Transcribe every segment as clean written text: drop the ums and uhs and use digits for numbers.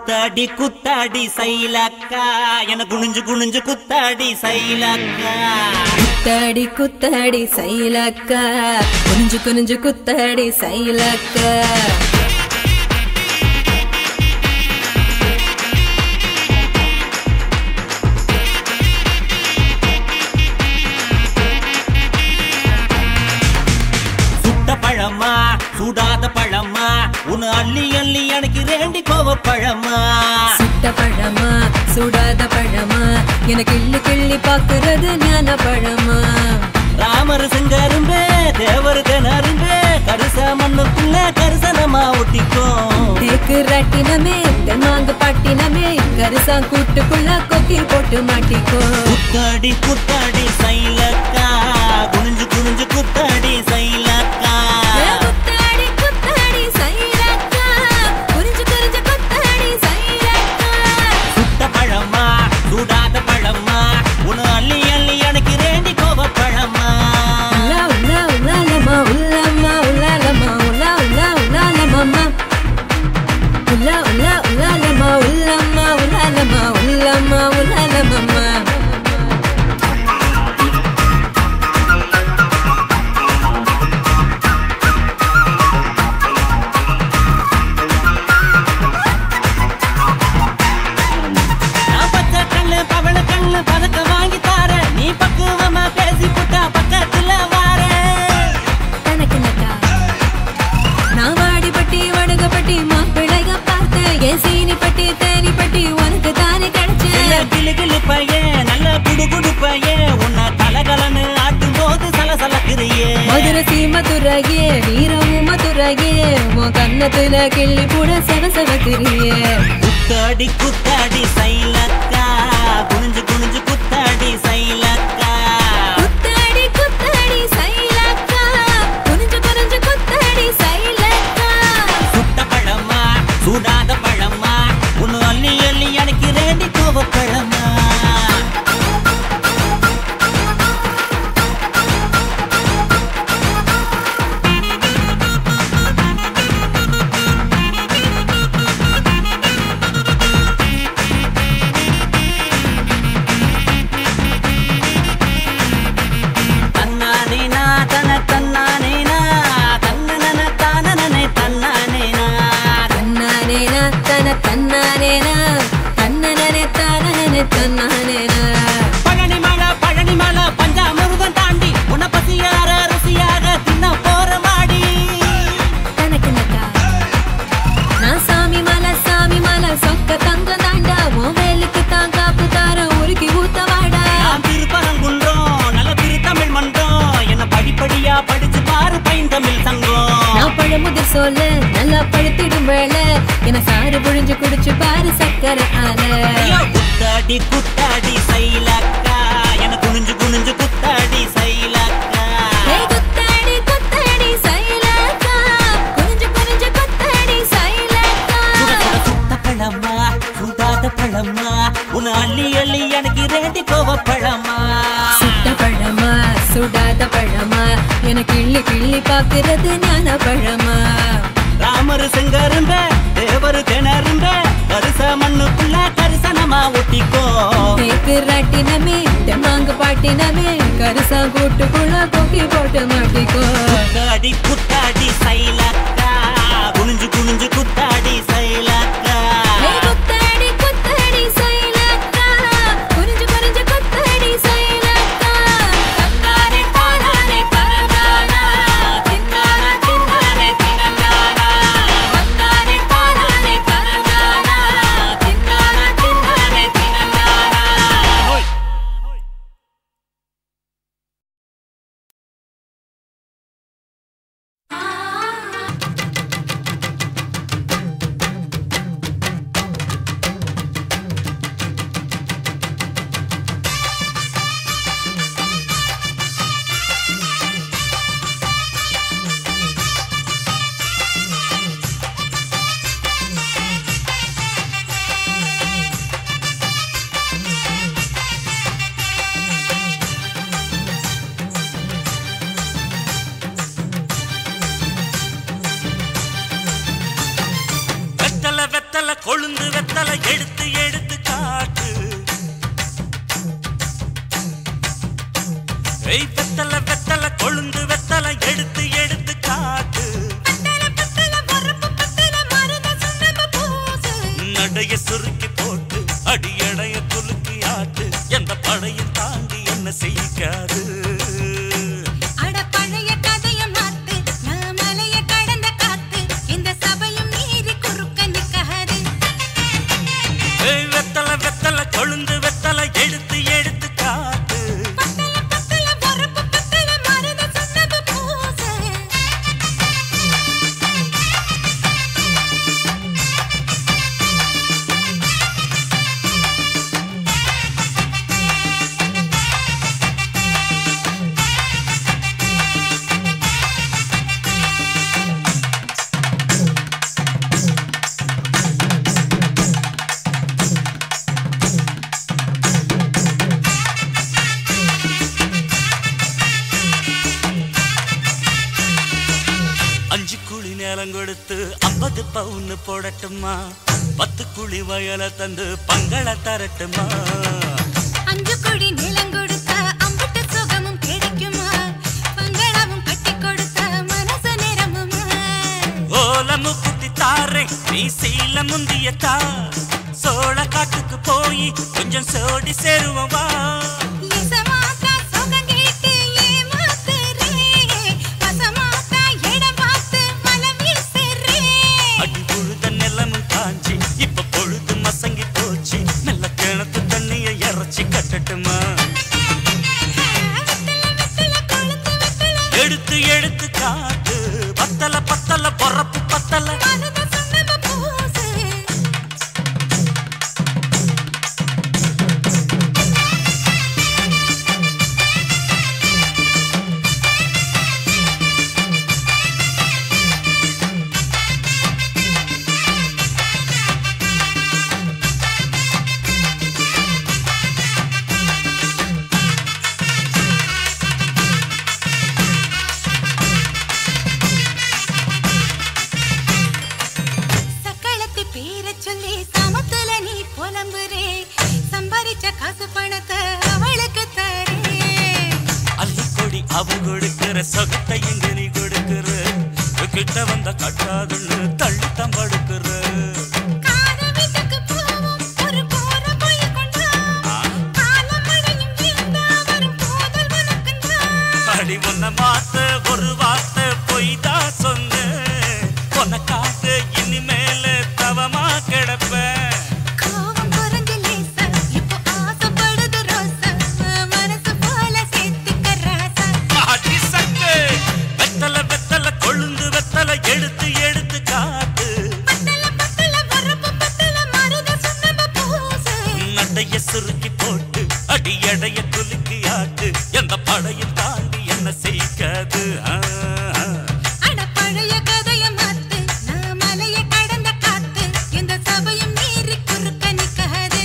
குத்தாடி குத்தாடி சைலக்கா என குனிஞ்சு குனிஞ்சு குத்தாடி சைலக்கா குத்தாடி குத்தாடி சைலக்கா குனிஞ்சு குனிஞ்சு குத்தாடி சைலக்கா பழமா சுடாத பழமா உன் அள்ளி அள்ளி எனக்கு ரெண்டி கோவ பழமா சுட்ட பழமா சுடாத பழமா எனக்கு கிள்ளி கிள்ளி பாக்குறது ஞான பழமா ராமர் செங்கரும்பே தேவர் திணறும்பே கரிசா மண்ணுக்குள்ள கரிசனமா ஒட்டிக்கும் தேக்கு ராட்டினமே தென்னாங்க பாட்டினமே கரிசா கூட்டுக்குள்ள கொக்கி போட்டு மாட்டிக்கோ குத்தாடி குத்தாடி சைலக்கா குனிஞ்சு குனிஞ்சு குத்தாடி சைலக்கா சுடாத பழமா உன அள்ளி அள்ளி எனக்கு ரெண்டி கோவ பழமா உல்லாலமா உல்லாமா உல்லாலமா உல்லா உல்லா உல்லாலமா உல்லா உல்லா உல்லாலமா உல்லாமா உல்லாலமா உல்லாமா உல்லாலமா பதக்க வாங்கி தார நீ பக்குவமா பேசி புட்டா பக்கத்துல வார நான் வாடிப்பட்டி வடுகப்பட்டி மாப்பிள்ளைக பார்த்தேன் என் சீனி பட்டி தேனி பட்டி உனக்கு தானே கிடைச்சேன் கிளு கிளு பையன் நல்ல குடு குடு பையன் உன்னை கலகலன்னு ஆட்டும் போது சலசலக்குறியே மதுரை சீமதுரையே வீரமு மதுரையே உன் கண்ணத்துல கிள்ளி கூட சவசவக்குறியே குத்தாடி குத்தாடி சைலக்கா குனிஞ்சு குனிஞ்சு குத்தாடி சைலக்கா குத்தாடி குத்தாடி சைலக்கா குனிஞ்சு குனிஞ்சு குத்தாடி சைலக்கா சுட்ட பழமா சுடாத பழமா உன்னு அள்ளி அள்ளி எனக்கு ரெண்டி கோவ பழமா பழனி மலை பஞ்சாமிருதம் தாண்டி உன்னை பசியார ருசியாக தின்ன போற மாடி நான் சாமி மலை சொக்க தங்க தாண்டா உன் வேலுக்கு தான் காப்பு தார உருக்கி ஊத்த வாடா நான் திருப்பரங்குன்றோம் நல்ல திருத்தமிழ் மன்றம் என்ன படிப்படியா படிச்சு பாரு பைந்தமிழ் சங்கம் நான் பழமுதிர் சொல்ல நல்லா பழுத்திடும் வேலை என சாறு புழிஞ்சு குடிச்சு பாரு சக்கரை ஆல குத்தாடி குத்தாடி சைலக்கா என குனிஞ்சு குனிஞ்சு குத்தாடி சைலக்கா குத்தாடி குத்தாடி சைலக்கா குனிஞ்சு குனிஞ்சு குத்தாடி சைலக்கா சுட்ட பழமா சுடாத பழமா உன் அள்ளி அள்ளி எனக்கு ரெண்டி கோவ பழமா சுட்ட பழமா சுடாத பழமா எனக்கு கிள்ளி கிள்ளி பாக்குறது ஞான பழமா ராமர் செங்கரும்ப தேவர் திணறும்ப கரிச மண்ணுக்குள்ள கரிசனமா ஒட்டிக்கோ தேக்கு ராட்டினமே தென்னாங்க பாட்டினமே கரிசா கூட்டுக்குள்ள கொக்கி போட்டு மாட்டிக்கோ குத்தாடி குத்தாடி சைலக்கா குனிஞ்சு குனிஞ்சு குத்தாடி சைலக்கா குத்தாடி குத்தாடி சைலக்கா குனிஞ்சு குனிஞ்சு குத்தாடி சைலக்கா தன்னானே தானானே பரதானா தின்னானா தின்னானே தினங்கானா தன்னானே தானானே பரதானா தின்னானா தின்னானே தினங்கானா வெத்தல கொழுந்து வெத்தல எடுத்து எடுத்து காட்டு வெத்தல வெத்தல கொழுந்து வெத்தல எடுத்து எடுத்து காட்டு நடைய சுருக்கி போட்டு அடியடைய குலுக்கி ஆட்டு எந்த படையும் தாண்டி என்ன செய்யாது கொழுந்து வெத்தல எடுத்து எடுத்து காட்டு கொடுத்து 50 பவுன் போடட்டுமா 10 குழி வயல தந்து பங்கள தரட்டுமா 5 குழி நிலம் கொடுத்தா அம்பட்டு சுகமும் கிடைக்குமா பங்களவும் கட்டி கொடுத்தா மனசு நிரம்புமா ஓலமு குத்தி தாரே நீ சீல முந்தியத்தா சோழ காட்டுக்கு போய் கொஞ்சம் சோடி சேருவோம் வா கட்டட்டுமா எடுத்து எடுத்து காட்டு பத்தல பத்தல பொறப்பு பத்தல அவ கொடுக்கிற சொகத்தை எங்க நீ கொடுக்கிற கிட்ட வந்த கட்டாதுன்னு தள்ளி தம்படுக்கிற அடி உன்ன மாத்த ஒரு வார்த்தை பொய்தா சொன்ன உனக்காக இனிமேல தவமா கிடப்பேன் எடுத்து எடுத்து காட்டு நடைய சுருக்கி போட்டு அடி எடைய குலுக்கி ஆட்டு எந்த படையும் தாண்டி என்ன செய்யாது பழைய கதைய மாத்து நான் மலைய கடந்த காத்து எந்த சபையும் மீறி குறுக்க நிக்காது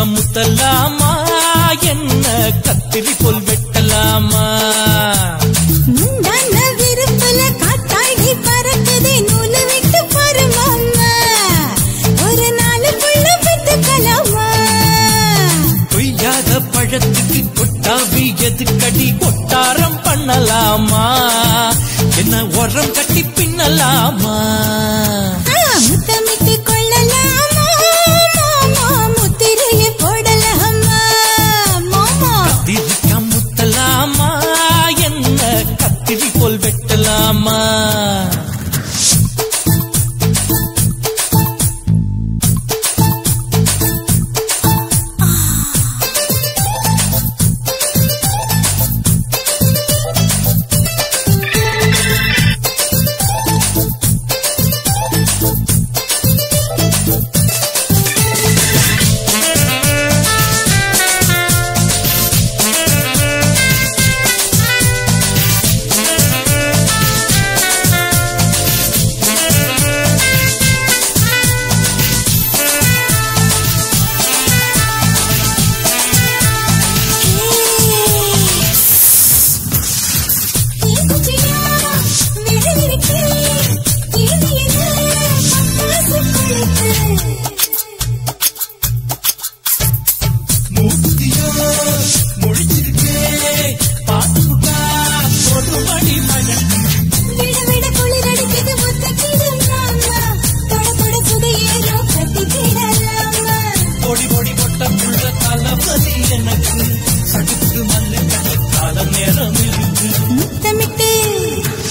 முத்தலாமா என்ன கத்திரி போல் வெட்டலாமா முந்தான விருப்பல காத்தாடி பறக்குதே நூலு விட்டு பருமாமா ஒரு நாளுக்குள்ள பெத்துக்கலாமா கொய்யாத பழத்துக்கு கொட்டாவி எதுக்கடி கொட்டாரம் பண்ணலாமா என்ன உரம் கட்டி பின்ன பண்ணலாமா முத்தமிட்டு கொள்ளலாமா முத்திரையை போடலாமா மாமா கத்திரிக்கா முத்தலாமா என்ன கத்திரி போல் வெட்டலாமா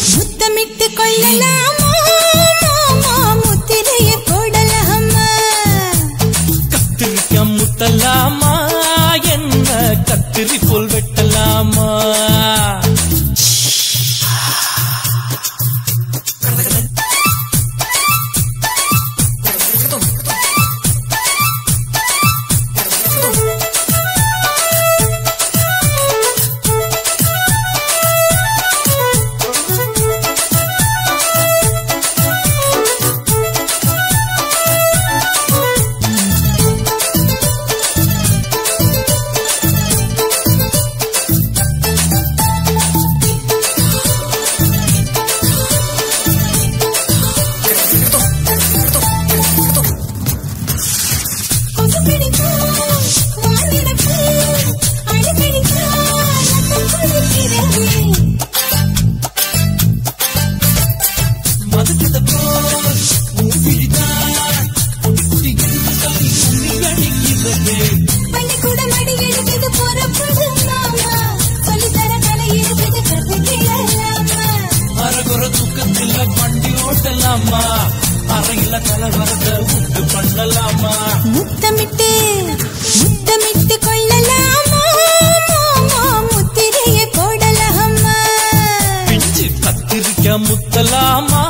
முத்தமிட்டு கொள்ளலாமா முத்திரையை போடலாமா கத்திரிக்கா முத்தலாமா என்ன கத்திரி போல் வெட்டலாமா அறையில கலவரத்தை உண்டு பண்ணலாமா முத்தமிட்டு முத்தமிட்டு கொள்ளலாமா முத்திரையை போடலாமா பிஞ்சு கத்திரிக்கா முத்தலாமா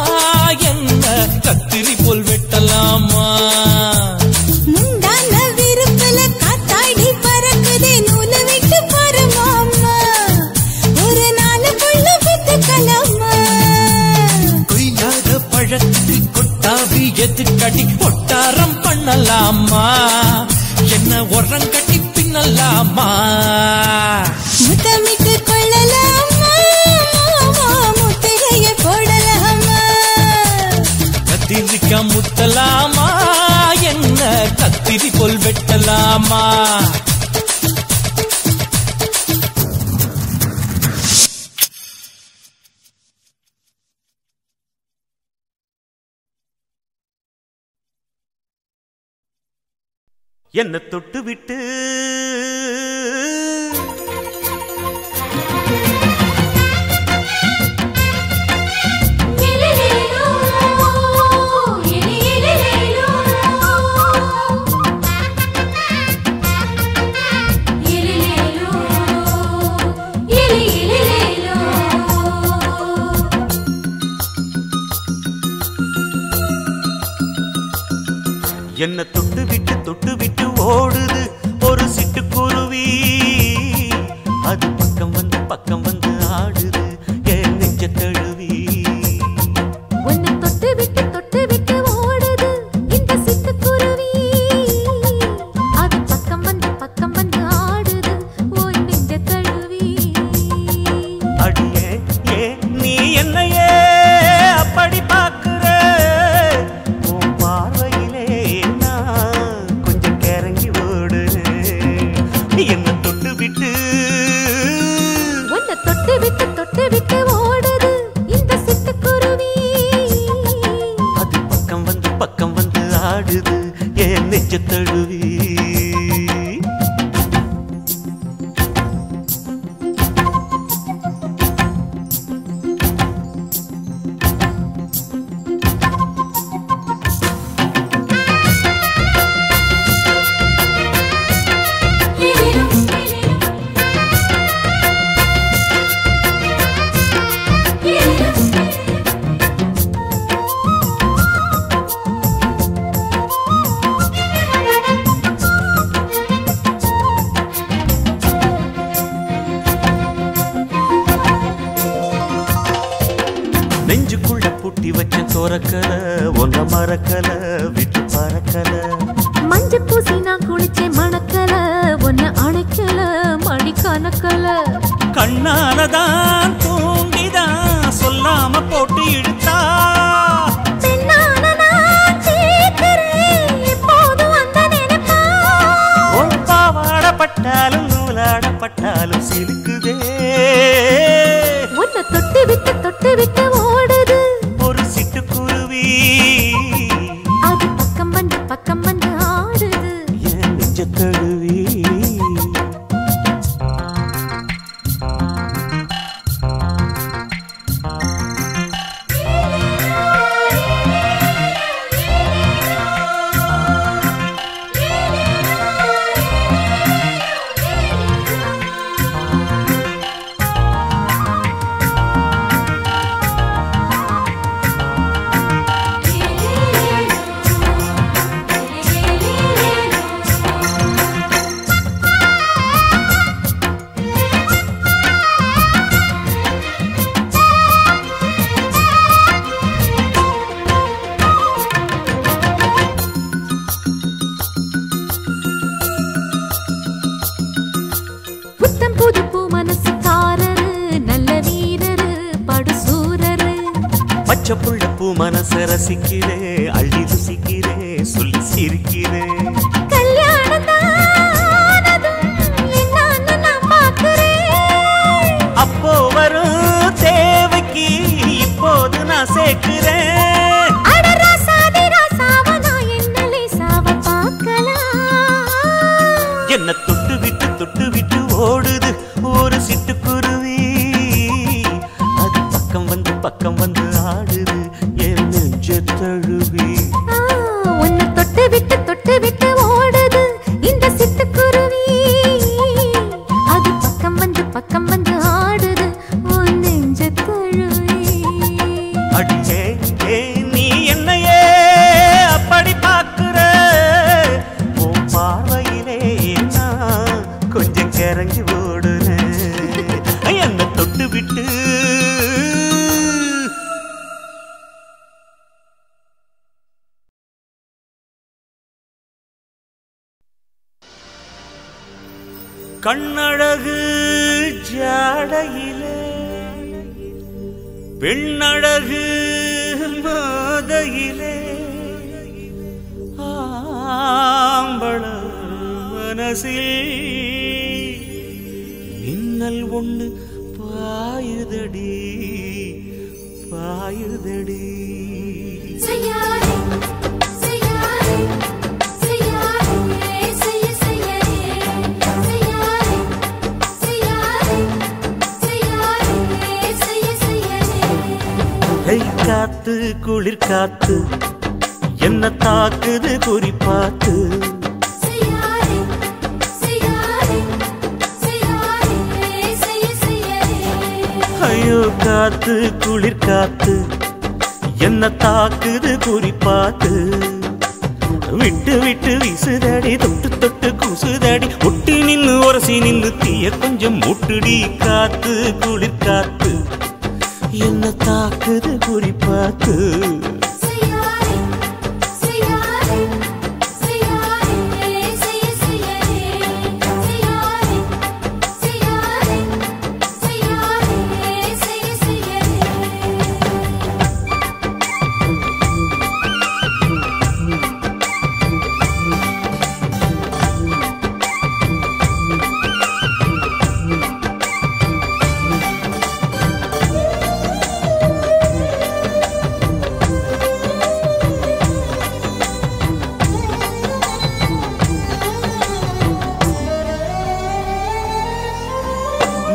என்ன கத்திரி போல் வெட்டலாமா முந்தான விருப்பல காத்தாடி பறக்குதே நூலை விட்டு பரமாமா ஒரு நாளுக்குள்ள வித்துக்கலாமா கொய்யாத பழத்துக்கு கொட்டாவி எதுக்கடி ஒட்டாரம் பண்ணலாமா என்ன உரம் கட்டி பின்னலாமா முத்தமிட்டு கொள்ளலாமா முத்திரையை போடலாமா கத்திரிக்கா முத்தலாமா என்ன கத்திரி போல் வெட்டலாமா என்ன தொட்டு விட்டு என்ன தொட்டு விட்டு ஓடுது ஒரு சிட்டுக்குருவி அது பக்கம் வந்து ஆடுது என் நெஞ்ச தழுவி உன்னை தொட்டு விட்டு ஓடுது இந்த சிட்டுக்குருவி அது பக்கம் வந்து ஆடுது ஓய் நெஞ்ச தழுவி அடியே ஏ நீ என்னையே அப்படி பார்க்கிற உன் பார்வையிலே நான் கொஞ்சம் கிறங்கி ஓடுற கட்டி வச்ச தோரக்கல ஒன்ன மறக்கல விட்டு பறக்கல மஞ்ச பூசி நான் குளிச்சேன் மணக்கல ஒன்ன அணைக்கல மணி கணக்கல கண்ணாலதான் தூங்கிதான் சொல்லாம போட்டு இழுத்தா பட்டாலும் நூலாடப்பட்டாலும் சிலுக்குதே உன்னை தொட்டு விட்டு ஓடுது ஒரு சிட்டுக்குருவி அது பக்கம் வந்து ஆடுது என் நெஞ்ச தழுவி பச்சப்புள்ள பூ மனச ரசிக்கிறே அள்ளி ருசிக்கிறே சொல்லி சிரிக்கிறே அப்போ வரும் தேவைக்கு இப்போது நான் சேர்க்கிறேன் என்ன தொட்டு விட்டு ஓடுது ஒரு சிட்டுக்குருவி அது பக்கம் வந்து ஆடுது என் நெஞ்ச தழுவி உன்னை தொட்டு விட்டு ஓடுது இந்த சிட்டுக்குருவி அது பக்கம் வந்து ஆடுது உன் நெஞ்ச தழுவி அடியே நீ என்னையே அப்படி பார்க்கிற உன் பார்வையிலே நான் கொஞ்சம் கிறங்கி ஓடுறேன் என்ன தொட்டு விட்டு கண்ணழகு ஜாடையிலே பெண்ணழகு மாதையிலே ஆம்பள மனசில் மின்னல் ஒண்ணு பாயுதடி காத்து குளிர் காத்து என்ன தாக்குது குறிப்பாத்து ஐயோ காத்து குளிர் காத்து என்ன தாக்குது குறிப்பாத்து விட்டு வீசுதடி தொட்டு கூசுதடி ஒட்டி நின்னு உரசி நின்னு தீய கொஞ்சம் முட்டுடி காத்து குளிர் காத்து என்ன தாக்குது குறிப்பாத்து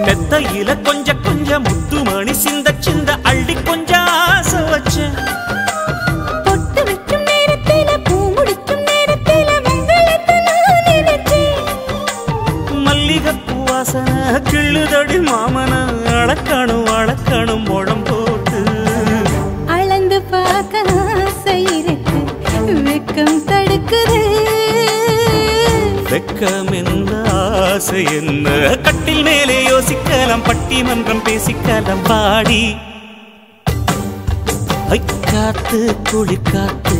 மெத்தையில கொஞ்சம் முத்துமணி சிந்த அள்ளி கொஞ்சம் ஆசை வச்சேன் பொட்டு வைக்கும் நேரத்தில பூ முடிக்கும் நேரத்தில மங்களத்தை நான் நினைச்சேன் மல்லிகைப்பூ வாசனை கிள்ளுதடி மாமன அளக்கணும் முழம் போட்டு அளந்து பார்க்க ஆசை இருக்கு வெக்கம் தடுக்குது வெக்கம் என்ன ஆசை என்ன கட்டில் மேலே யோசிக்கலாம் பட்டிமன்றம் பேசிக்கலாம் பாடி காத்து குளிக்காத்து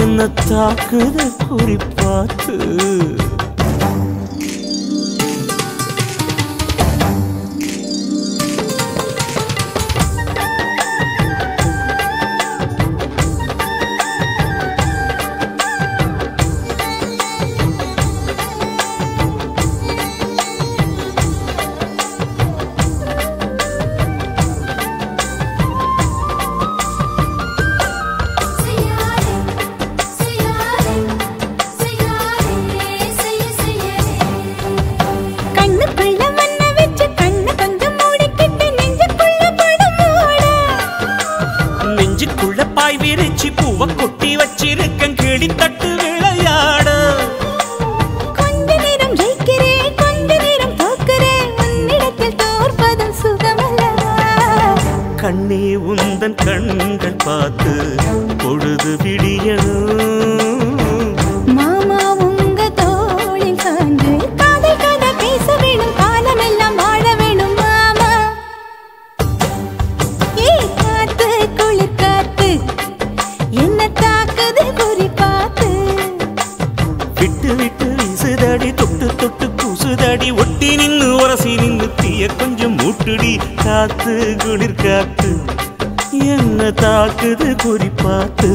என்ன தாக்குது குறிப்பாத்து. கொட்டி வச்சிருக்கேன் கிளி தட்டு விளையாட. கொஞ்ச நேரம் ஜெயிக்கிறேன், கொஞ்ச நேரம் தோக்கிறேன், உன்னிடத்தில் தோற்பதும் சுகமல்லவா. கண்ணே உந்தன் கண்கள் பார்த்து பொழுது விடியணும். மாமா உங்க தோளில் சாய்ந்து காதை கதை பேச வேணும், காலமெல்லாம் வாழ வேணும் மாமா. ஏ காத்து குளிர் காத்து என்ன தாக்குது குறிப்பாத்து. விட்டு விட்டு வீசுதடி தொட்டு தொட்டு கூசுதடி ஒட்டி நின்னு உரசி நின்னு தீய கொஞ்சம் மூட்டுடி. காத்து குளிர் காத்து என்ன தாக்குது குறிப்பாத்து.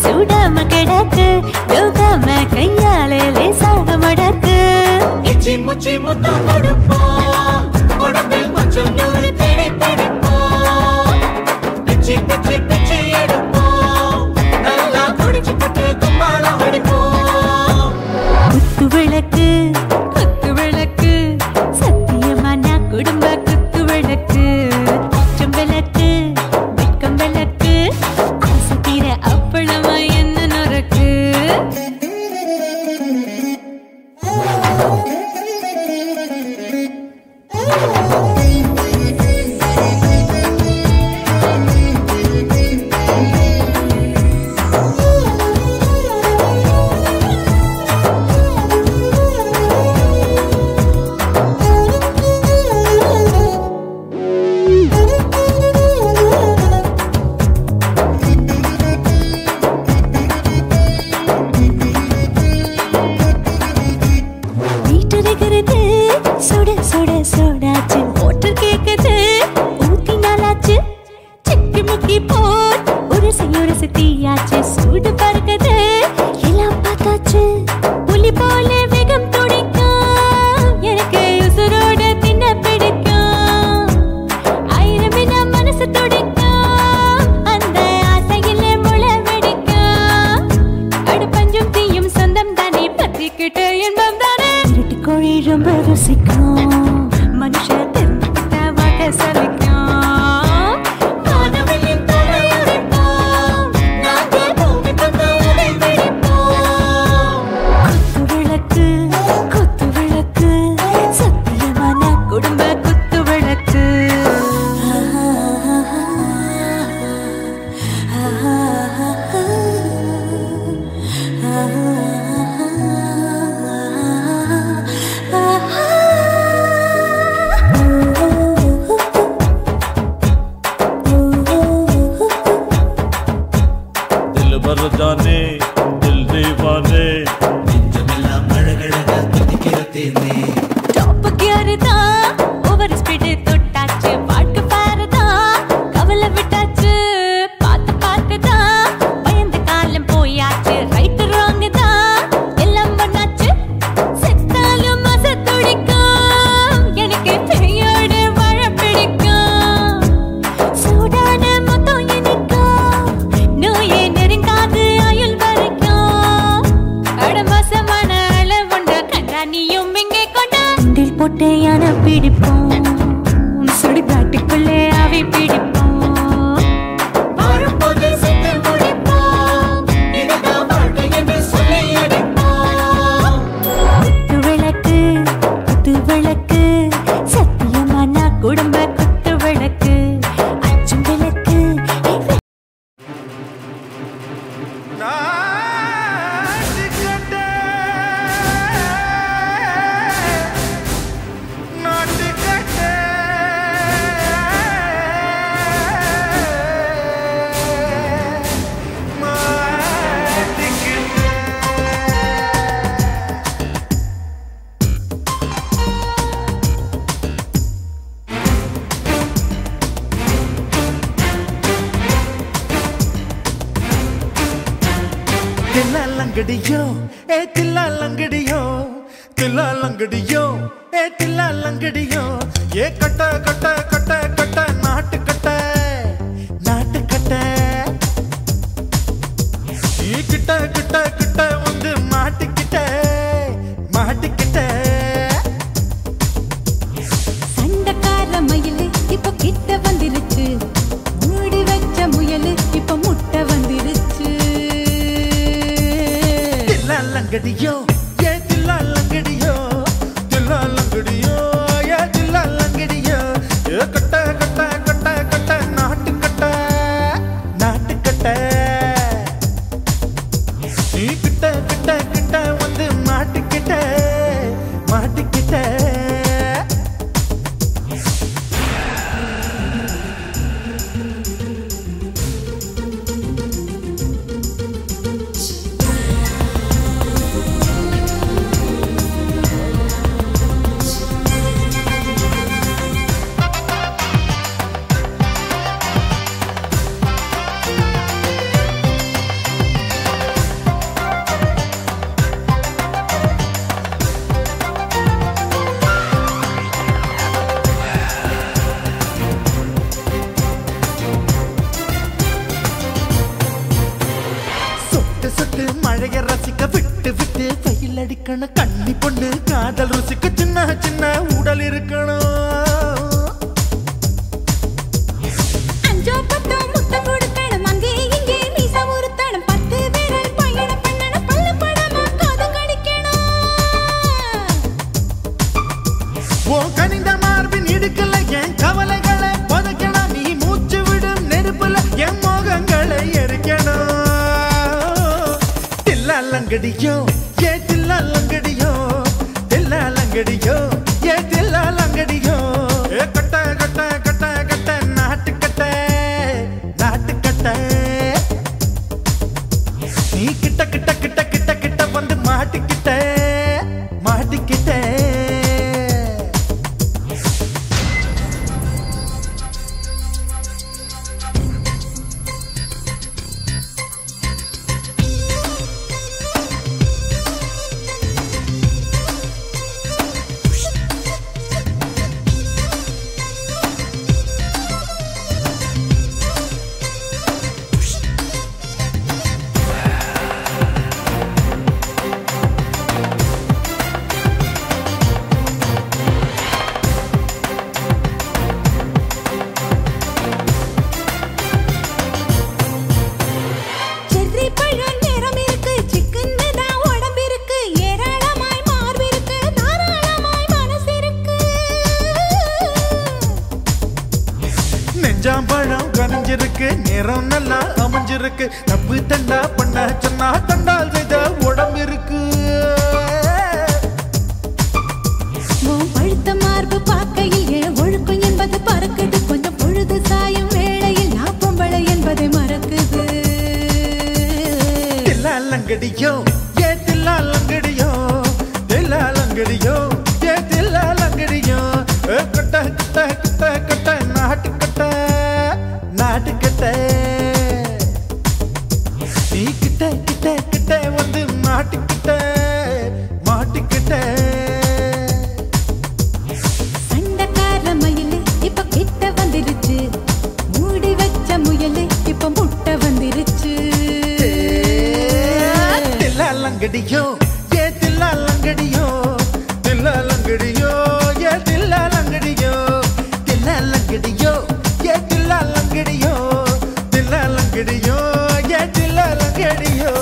சுடாம கிடக்கு யோகாம கையாலே லேசாக மடக்கு. இச்சி முச்சி முத்தம் கொடுப்போம், உடம்பில் கொஞ்சம் நூறு தேடி பிடிப்போம். பிச்சி பிச்சி பிச்சி எடுப்போம், நல்லா குடிச்சு பட்டு கும்மாளம் அடிப்போம். குத்து விளக்கு குத்து விளக்கு சத்தியமான குடும்ப குத்து விளக்கு. அச்சம் விளக்கு வெட்கம் விளக்கு ஆசை தீர அப்பளமா என்ன நொறுக்கு. சுட சுட சோடாச்சு மோட்டர் கேக்குது ஊத்தி நாளாச்சு சிக்கி முக்கி போர் உரசி தீயாச்சு சூடு பறக்குது எல்லாம் பார்த்தாச்சு. புலி போல வேகம் துடிக்கும் எனக்கு உசுரோட தின்ன பிடிக்கும். ஆயிரம் மனசு துடிக்கும் அந்த ஆசையில முளை வெடிக்கும். அடுப்பஞ்சும் தீயும் சொந்தம் தானே பத்திக்கிட்டு இன்பம் தானே. கோழி ரொம்ப ருசிக்கும் மனுஷ தெரிஞ்சுக்கிட்ட வாக்க சலிக்கும். காதவலின் தலையுடைப்போம் நாங்கள் பூமி தந்த உடை வெடிப்போம். குத்து விளக்கு சத்தியமான குடும்ப குத்து விளக்கு. जाने दिल दीवाने நெஞ்சமெல்லாம் அழகழகா துடிக்கிறதேனே. டாப் கியர் தான் ஓவர் ஸ்பீடு தொட்டாச்சு வாழ்க்கை பாரு தான் கவலை விட்டாச்சு. பார்த்து பார்த்து தான் பயந்து தில்லாலங்கடியோ ஏ தில்லாலங்கடியோ தில்லாலங்கடியோ ஏ தில்லாலங்கடியோ ஏ கட்ட கட்ட கட்ட கட்ட நாட்டு கட்ட நாட்டு கட்ட நீ கிட்ட கிட்ட கிட்ட வந்து மாட்டிக்கிட்ட மாட்டிக்கிட்ட சண்டக்கார மயிலு இப்ப கிட்ட வந்துருச்சு மூடி வச்ச முயலு இப்ப முட்டை வந்துருச்சு தில்லாலங்கடியோ ஏ தில்லாலங்கடியோ தில்லாலங்கடியோ ஏ தில்லாலங்கடியோ ஏ கட்ட கட்ட கட்ட கட்ட நாட்டு கட்ட நாட்டு கட்ட நீ கிட்ட கிட்ட கிட்ட வந்து மாட்டிக்கிட்ட மாட்டிக்கிட்ட மழைய ரசிக்க விட்டு விட்டு வெயில் அடிக்கணும் கண்ணி பொண்ணு காதல் ருசிக்க சின்ன சின்ன உடல் இருக்கணும் அஞ்சோ பத்தோ முட்டை கொடுக்கணும் அங்கே இங்கே மீச உருத்தணும் 10 பேரல் பயணம் பண்ணணும் பல்லு படமா காது கடிக்கணும் ஓ கனிந்த மார்பின் இடுக்கல என் கவலைகளை பதுக்கணும் நீ மூச்சு விடும் நெருப்புல என் மோகங்களை எரிக்கணும் தில்லாலங்கடியோ ஏ தில்லாலங்கடியோ தில்லாலங்கடியோ ஏ தில்லாலங்கடியோ ஏ கட்ட கட்ட கட்ட கட்ட நாட்டு கட்ட நாட்டு கட்ட நீ கிட்ட கிட்ட கிட்ட கிட்ட கிட்ட வந்து மாட்டிக்கிட்ட மாட்டிக்கிட்ட செர்ரி பழம் நிறம் இருக்கு சிக்கன்னு தான் உடம்பு இருக்கு ஏராளமாய் மார்பு இருக்கு தாராளமாய் மனசு இருக்கு நெஞ்சாம்பழம் கனிஞ்சிருக்கு நிறம் நல்லா அமைஞ்சிருக்கு தப்பு தண்டா பண்ண சொன்னா தண்டால் செய்த உடம்பு இருக்கு உன் பழுத்த மார்பு பார்க்கையில் என் ஒழுக்கம் என்பது பறக்குது கொஞ்சம் பொழுது சாயும் வேளையில் நான் பொம்பளை என்பதை மறக்குது தில்லாலங்கடியோ ஏ தில்லாலங்கடியோ தில்லாலங்கடியோ ஏ தில்லாலங்கடியோ ஏ கட்ட கட்ட கட்ட கட்ட நாட்டு கட்ட நாட்டு கட்ட நீ கிட்ட கிட்ட கிட்ட வந்து மாட்டிக்கிட்ட மாட்டிக்கிட்ட சண்டக்கார மயிலு இப்ப கிட்ட வந்துருச்சு மூடி வச்ச முயலு இப்ப முட்டை வந்துருச்சு தில்லாலங்கடியோ ஏ தில்லாலங்கடியோ தில்லாலங்கடியோ ஏ தில்லாலங்கடியோ தில்லாலங்கடியோ ஏ தில்லாலங்கடியோ தில்லாலங்கடியோ ஏ தில்லாலங்கடியோ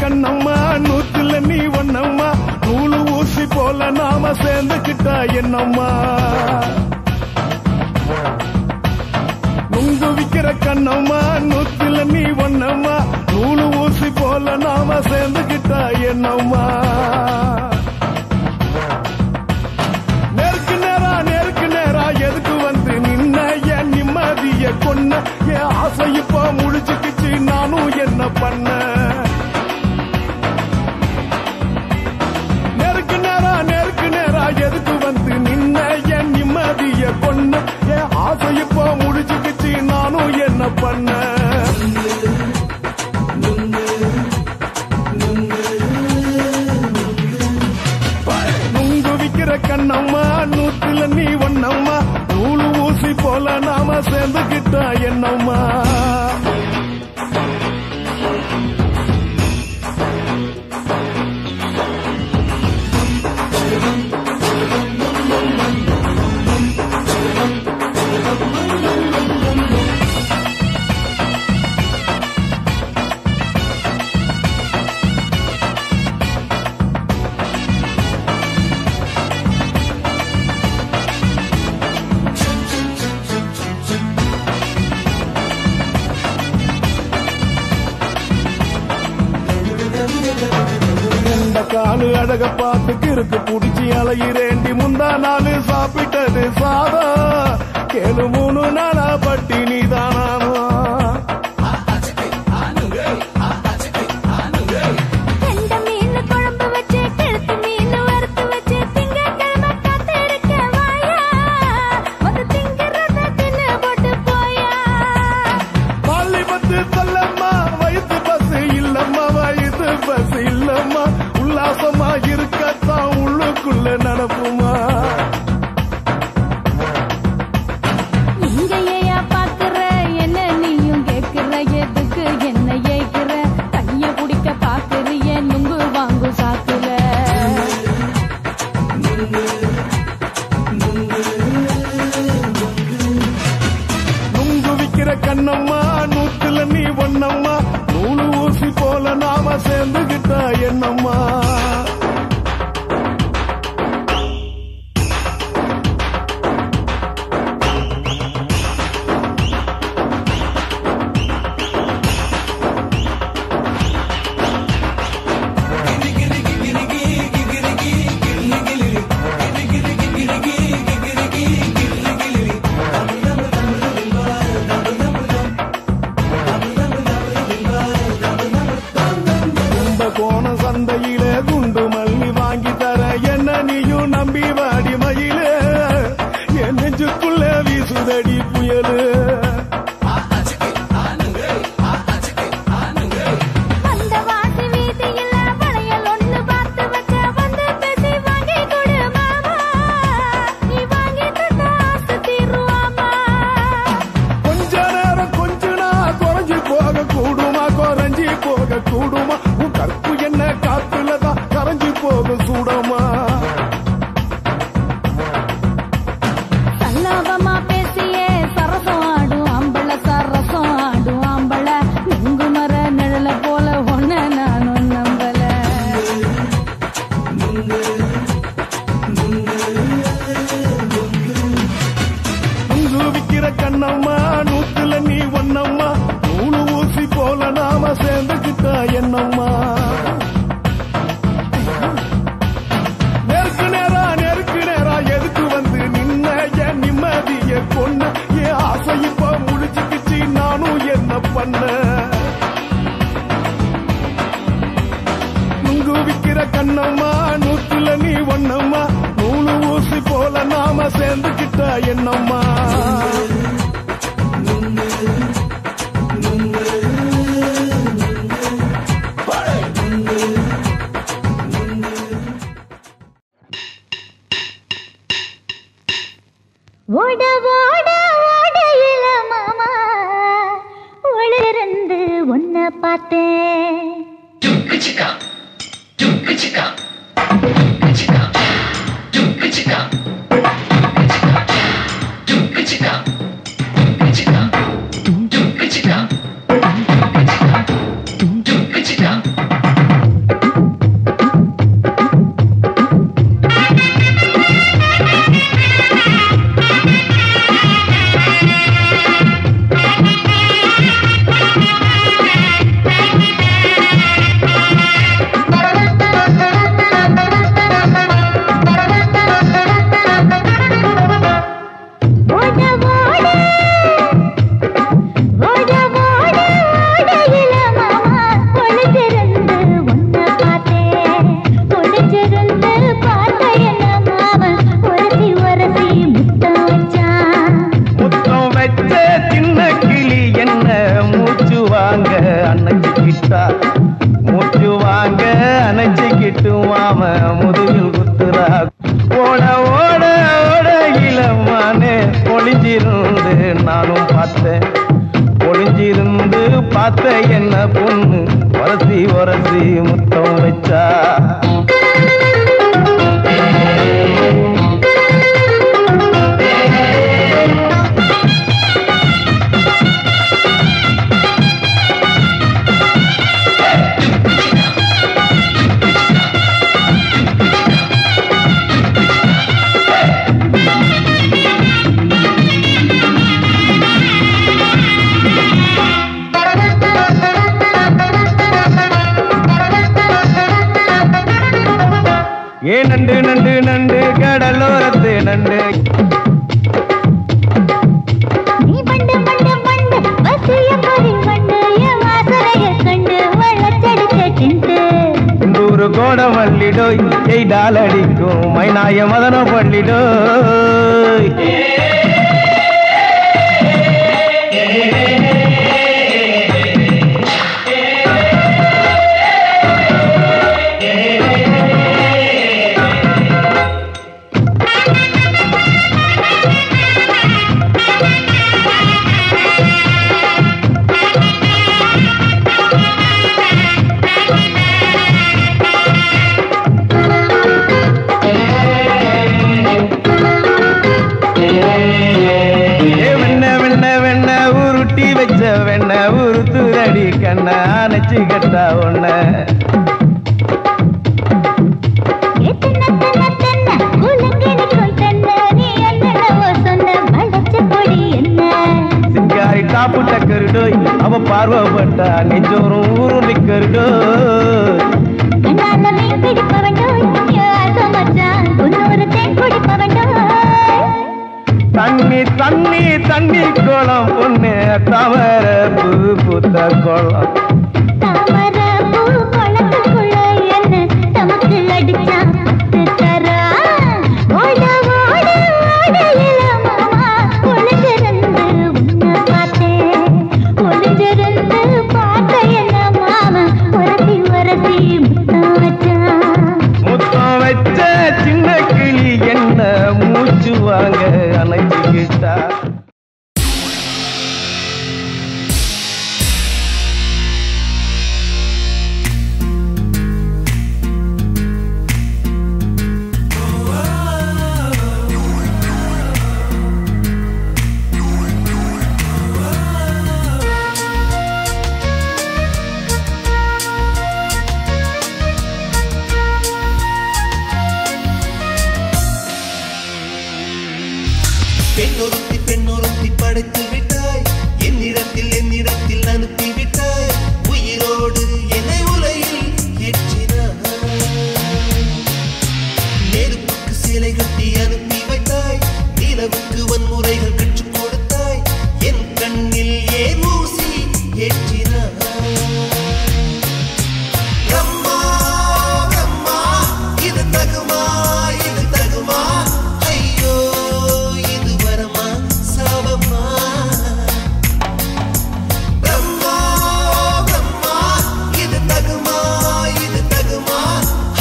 கண்ணம்மா நூத்துல நீ ஒன்னம்மா நூலு ஊசி போல நாம சேர்ந்துக்கிட்டா என்னம்மா நுங்கு விக்கிற கண்ணம்மா நூத்துல நீ ஒன்னம்மா நூலு ஊசி போல நாம சேர்ந்துக்கிட்டா என்னம்மா நேருக்கு நேரா எதுக்கு வந்து நின்ன என் நிம்மதிய கொன்ன என் ஆசை இப்ப முடிச்சுக்கிச்சு நானும் என்ன பண்ண நேருக்கு நேரா எதுக்கு வந்து நின்ன என் நிம்மதிய கொன்ன என் ஆசை இப்ப முடிச்சுக்கிச்சு நானும் என்ன பண்ண நுங்கு விக்கிற கண்ணம்மா நூத்துல நீ ஒன்னம்மா நூலு ஊசி போல நாம சேர்ந்துக்கிட்டா என்னம்மா காலு அழக பார்த்து கிறுக்கு புடிச்சி அலையிறேண்டி முந்தா நாலு சாப்பிட்டது சாதா கேளு 3 நாளா பட்டினி தானாமா உல்லாசமா இருக்கத்தான் உள்ளுக்குள்ள நடப்புமா நீங்க பாக்குற என்ன நீயும் கேக்குற எதுக்கு என்ன ஏக்குற கைய குடிக்க பாக்குறிய நுங்கு வாங்கு சாக்குல நுங்கு விக்கிற கண்ணம்மா நூத்துல நீ ஒன்னம்மா நூலு ஊசி போல நாம சேர்ந்துகிட்டா என்னம்மா சந்தையில குண்டு மல்லி வாங்கி தர என்ன நீயும் நம்பி வாடி மயில என் நெஞ்சுக்குள்ள வீசுதடி புயலு கொஞ்ச நேரம் கொஞ்ச நாள் குறைஞ்சி போக கூடுமா குறைஞ்சி போக கூடுமா உன் கற்பு என்ன காத்துலதான் கரைஞ்சி போக சூடமா சல்லாபமா பேசியே சரசம் ஆடும் ஆம்பள சரசம் ஆடும் ஆம்பள நுங்கு மர நிழல போல ஒன்ன நானும் நம்பல நுங்கு விக்கிற கண்ணம்மா நூத்துல நீ ஒன்னம்மா நூலு ஊசி போல நாம சேர்ந்துக்கிட்டா என்னம்மா நேருக்கு நேரா எதுக்கு வந்து நின்ன என் நிம்மதிய கொன்ன என் ஆசை இப்ப முடிச்சுக்கிச்சு நானும் என்ன பண்ண நுங்கு விக்கிற கண்ணம்மா நூத்துல நீ ஒன்னம்மா நூலு ஊசி போல நாம சேர்ந்துக்கிட்டா என்னம்மா ஓட ஓட ஓடையில மாமா ஒளிருந்து உன்னை பார்த்தேன் Dum அணைச்சிக்கிட்டு மாம முதுகில் குத்துறா ஓட ஓட ஓட இளமானே ஒளிஞ்சிருந்து நானும் பார்த்தேன் ஒளிஞ்சிருந்து பார்த்த என்ன பொண்ணு உரசி உரசி முத்தம் வச்சா ஏ நண்டு நண்டு நண்டு கடலோரத்து நண்டு நீ பண்டு பண்டு பண்டு வசிய பறி பண்டு என் வாசரைய கண்டு வளச்சடிச்ச சிண்டு நூறு கோட மல்லிடோய் எய்டால் அடிக்கும் மைனாய மதன பள்ளிடோய் வெண்ண உருத்துரடி கண்ண அணைச்சி கட்டா ஒண்ண சிங்காரி டாப்பு டக்கருடோய் அவ பார்வப்பட்டா நெஞ்சோறும் ஊரும் நிக்கருடோய் தண்ணி தண்ணி தண்ணி கோலம் பொண்ணு தவற பூ பூத்த கோலம் தாமர பூ குளத்துக்குள்ள என்ன தமக்கு அடிச்சா தரா ஓட ஓட ஓடையில மாமா ஒளிஞ்சிருந்து உன்னை பார்த்தேன் ஒளிஞ்சிருந்து பார்த்த என்ன மாமா உரசி உரசி முத்தம் வச்சான் முத்தம் வச்ச சின்ன கிளி என்ன மூச்சு வாங்க அணைச்சிக்கிட்டா பெண்ணொருத்தி படைத்து விட்டாய் என்னிடத்தில் அனுப்பி விட்டாய் உயிரோடு என்னை உலையில் ஏற்றினாய் நெருப்புக்கு சிலை கட்டி அனுப்பி வைத்தாய் நிலவுக்கு வன்முறைகள் கற்றுக் கொடுத்தாய் என் கண்ணில் ஏன் ஊசி ஏற்றினாய் பிரம்மா பிரம்மா இது தகுமா இது தகுமா ஐயோ இது வரமா சாபமா பிரம்மா பிரம்மா இது தகுமா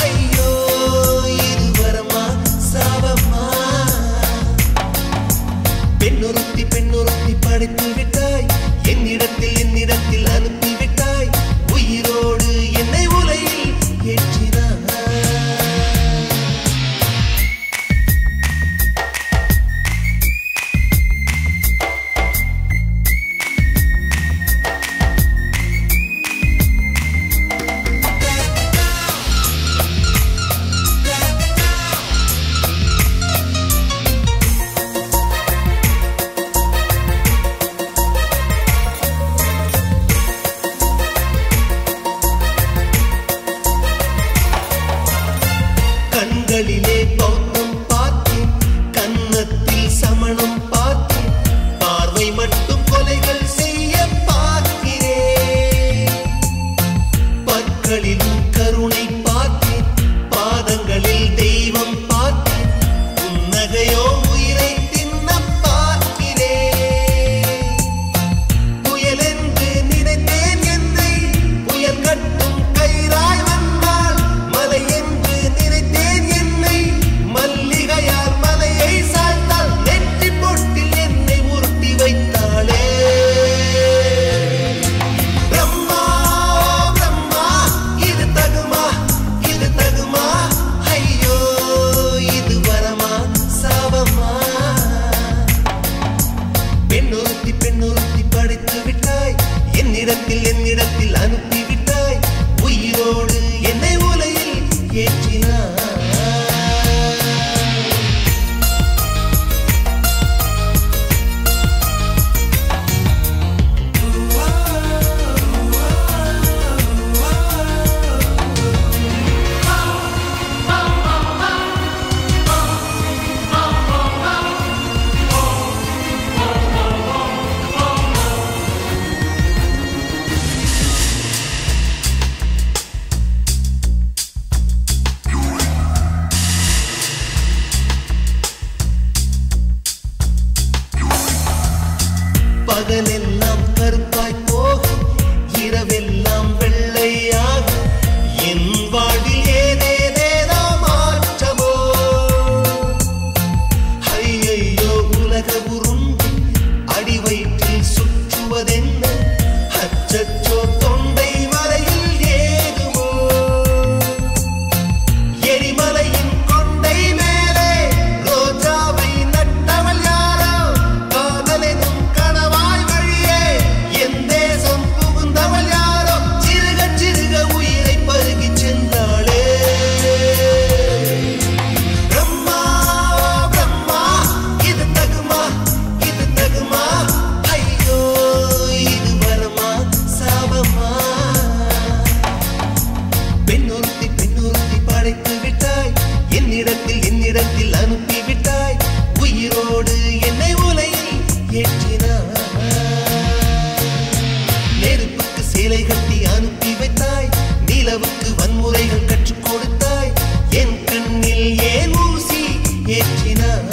ஐயோ இது வரமா சாபமா பெண்ணொருத்தி படைத்து விட்டாய் என்னிடத்தில் அனுப்பி விட்டாய் உயிரோடு என்னை உலையில் ஏற்றினாய் கண்களிலே பௌத்தம் பார்த்தேன் கன்னத்தில் சமணம் பார்த்தேன் பார்வை மட்டும் கொலைகள் செய்ய பார்க்கிறேன் பற்களிலும் கருணை பார்த்தேன் பாதங்களில் தெய்வம் பார்த்தேன் புன்னகையோ உயிரை தின்ன பார்க்கிறேன் புயலென்று நினைத்தேன் என்னை புயல் கட்டும் கயிறாய் வந்தால் பகலெல்லாம் கருப்பாய் போக இரவெல்லாம் வெள்ளையாக என் வாழ்வில் ஏதேதேதோ மாற்றமோ ஐயையோ உலக உருண்டு அடி வயிற்றில் சுற்றுவதென்ன அச்சச்சோ தொண்டை வரையில் ஏதுமோ எரிமலையின் கொண்டை மேலே ரோஜாவை நட்டவள் யாரோ காதலெனும் கணவாய் வழியே என் தேசம் புகுந்தவள் யாரோ சிறுக சிறுக உயிரை பருகிச் சென்றாளே பிரம்மா பிரம்மா இது தகுமா ஐயோ இது வரமா சாபமா பெண்ணொருத்தி படைத்து விட்டாய் என்னிடத்தில் அனுப்பி விட்டாய் உயிரோடு என்னை உலையில் ஏற்றினாய் நெருப்புக்கு சேலை கட்டி அனுப்பி வைத்தாய் நிலவுக்கு வன்முறைகள் கற்றுக் கொடுத்தாய் என் கண்ணில் ஏன் ஊசி ஏற்றினாய்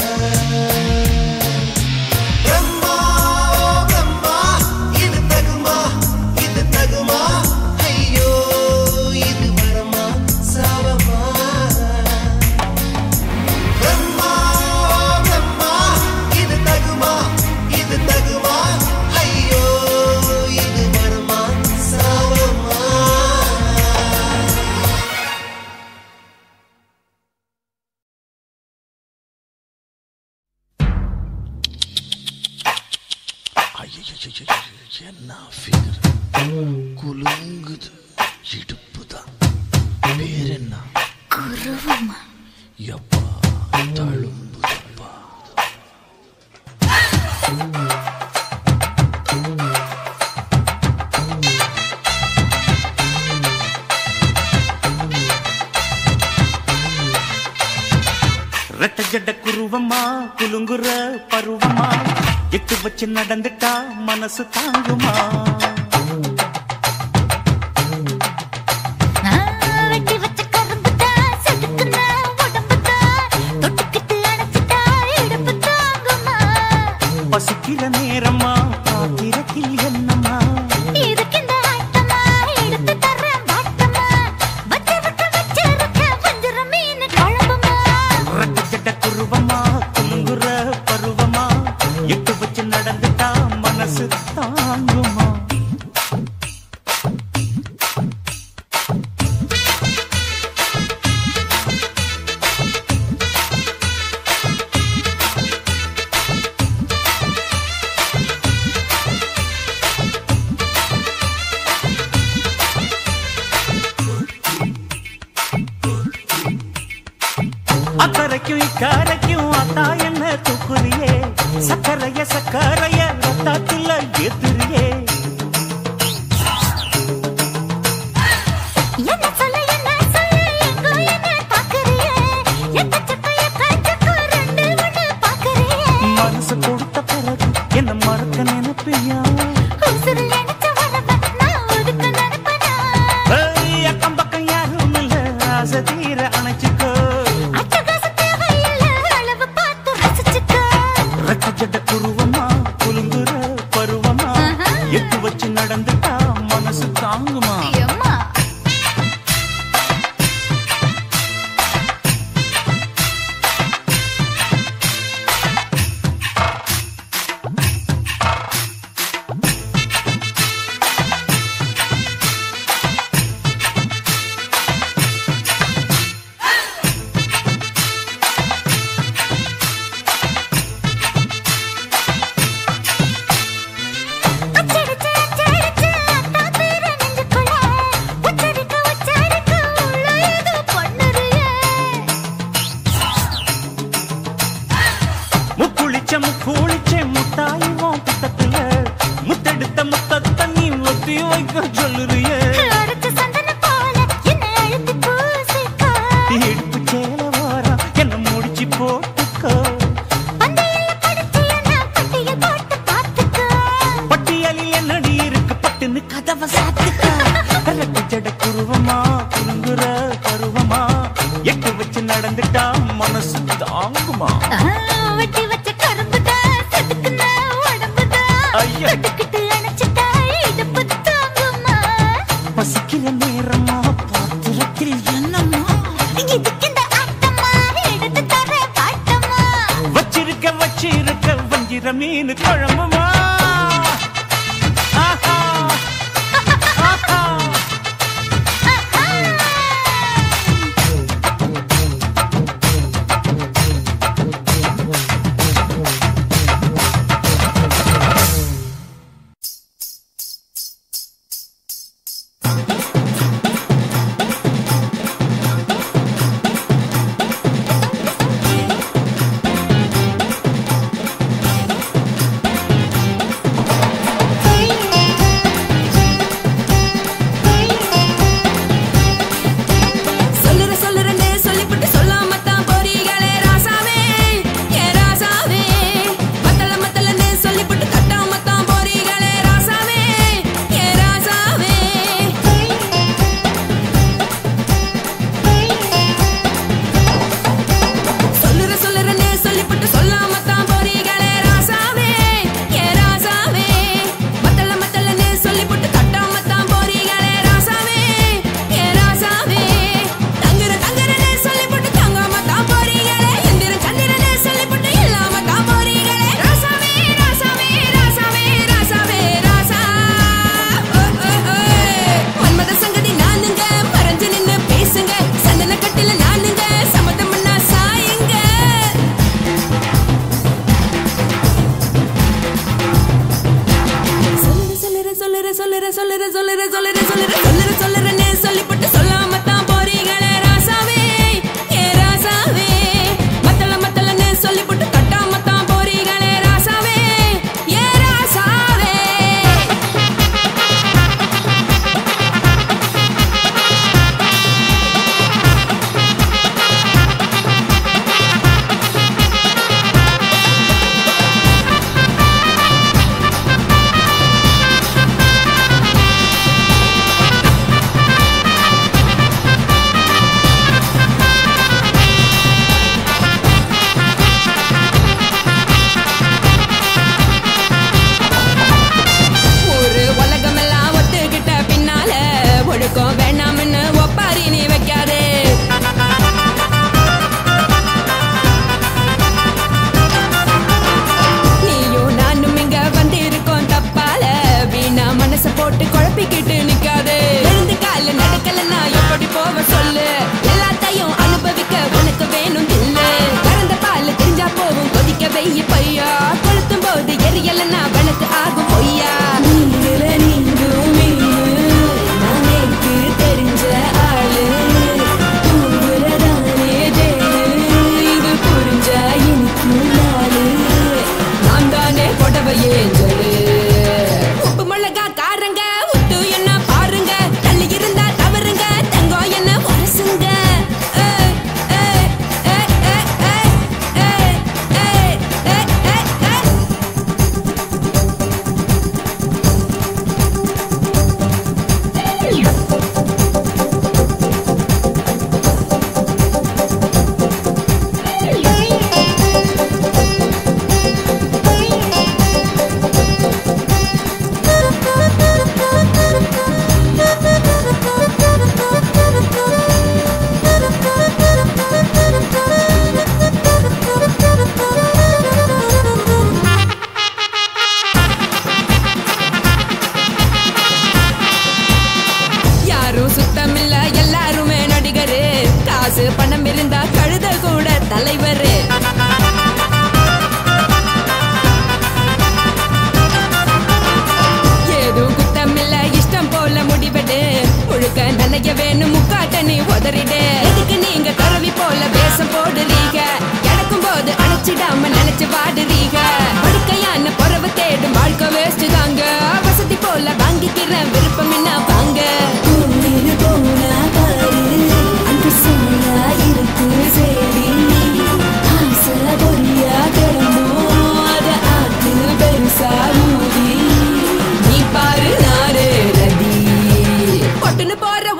பிரம்மா பிரம்மா இது தகுமா ஐயோ இது வரமா சாபமா பிரம்மா பிரம்மா இது தகுமா ஐயோ இது வரமா சாபமா என்ன ஃபிகர் குலுங்குது இடுப்புதான் பேர் என்ன குருவமா எப்பா தழும்புதப்பா ரெட்ட ஜட குருவமா குலுங்குற பருவமா எட்டு வச்சு நடந்துட்டா மனசு தாங்குமா வெட்டி வச்ச கரும்புதா செதுக்குன உடம்புதா தொட்டுக்கிட்டு அணைச்சிட்டா இடுப்பு தாங்குமா பசிக்கிற நேரமா பாத்திரத்தில் என்னம்மா இதுக்கு இந்த ஆட்டமா எடுத்து தர்றேன் பாட்டமா வச்சிருக்க வஞ்சிர மீன் குழம்புமா ரெட்ட ஜட குருவமா குலுங்குற பருவமா எட்டு வச்சு நடந்துட்டா மனசு தாங்குமா அக்கரைக்கும் இக்கரைக்கும் அத்தா என்ன தூக்குறியே சக்கரைய ரத்தாத்துல ஏத்துறியே என்ன சொல்ல எங்கோ என்ன பாக்குறியே எக்கச்சக்க ரெண்டு ஒண்ணு பாக்குறியே மனசு கொடுத்த பிறகு என்ன மறக்க நினைப்பியா உசுறு நினைச்ச உடம்ப நான் ஒதுக்க நினைப்பனா அக்கம் பக்கம் யாரும் இல்ல ஆசை தீர அணைச்சுக்கோ அட்டகாச தேவையில்லை அளவு பார்த்து ரசிச்சுக்கோ ரெட்ட ஜட குருவமா குலுங்குற பருவமா எட்டு வச்சு நடந்துட்டா மனசு தாங்குமா அம்மா அச்சடிச்சு அத்தா பேர நெஞ்சுக்குள்ள உச்சரிக்க உள்ள ஏதோ பண்ணுறியே முக்குளிச்ச முட்டாய் உன் பித்தத்துல முத்தெடுத்த முத்தத்தை நீ ஒத்தி வைக்க சொல்லுறியே அரைச்ச சந்தனம் போல என்னை அழுத்தி பூசிக்கோ இடுப்பு சேல வாரம் என்ன முடிச்சு போட்டுக்கோ பந்தையில படிச்சு என்ன பட்டியல் போட்டு பார்த்துக்கோ பட்டியலில் என்னடி இருக்கு பட்டுன்னு கதவை சாத்துக்கோ ரெட்ட ஜட குருவமா குலுங்குற பருவமா எட்டு வச்சு நடந்துட்டா மனசு தாங்குமா வெட்டி வச்ச கரும்புதா செதுக்குன உடம்புதா ஐயா என்னம்மா இதுக்கு இந்த ஆட்டமா எடுத்து தர பாட்டமா வச்சிருக்க வஞ்சிர மீன் குழம்புமா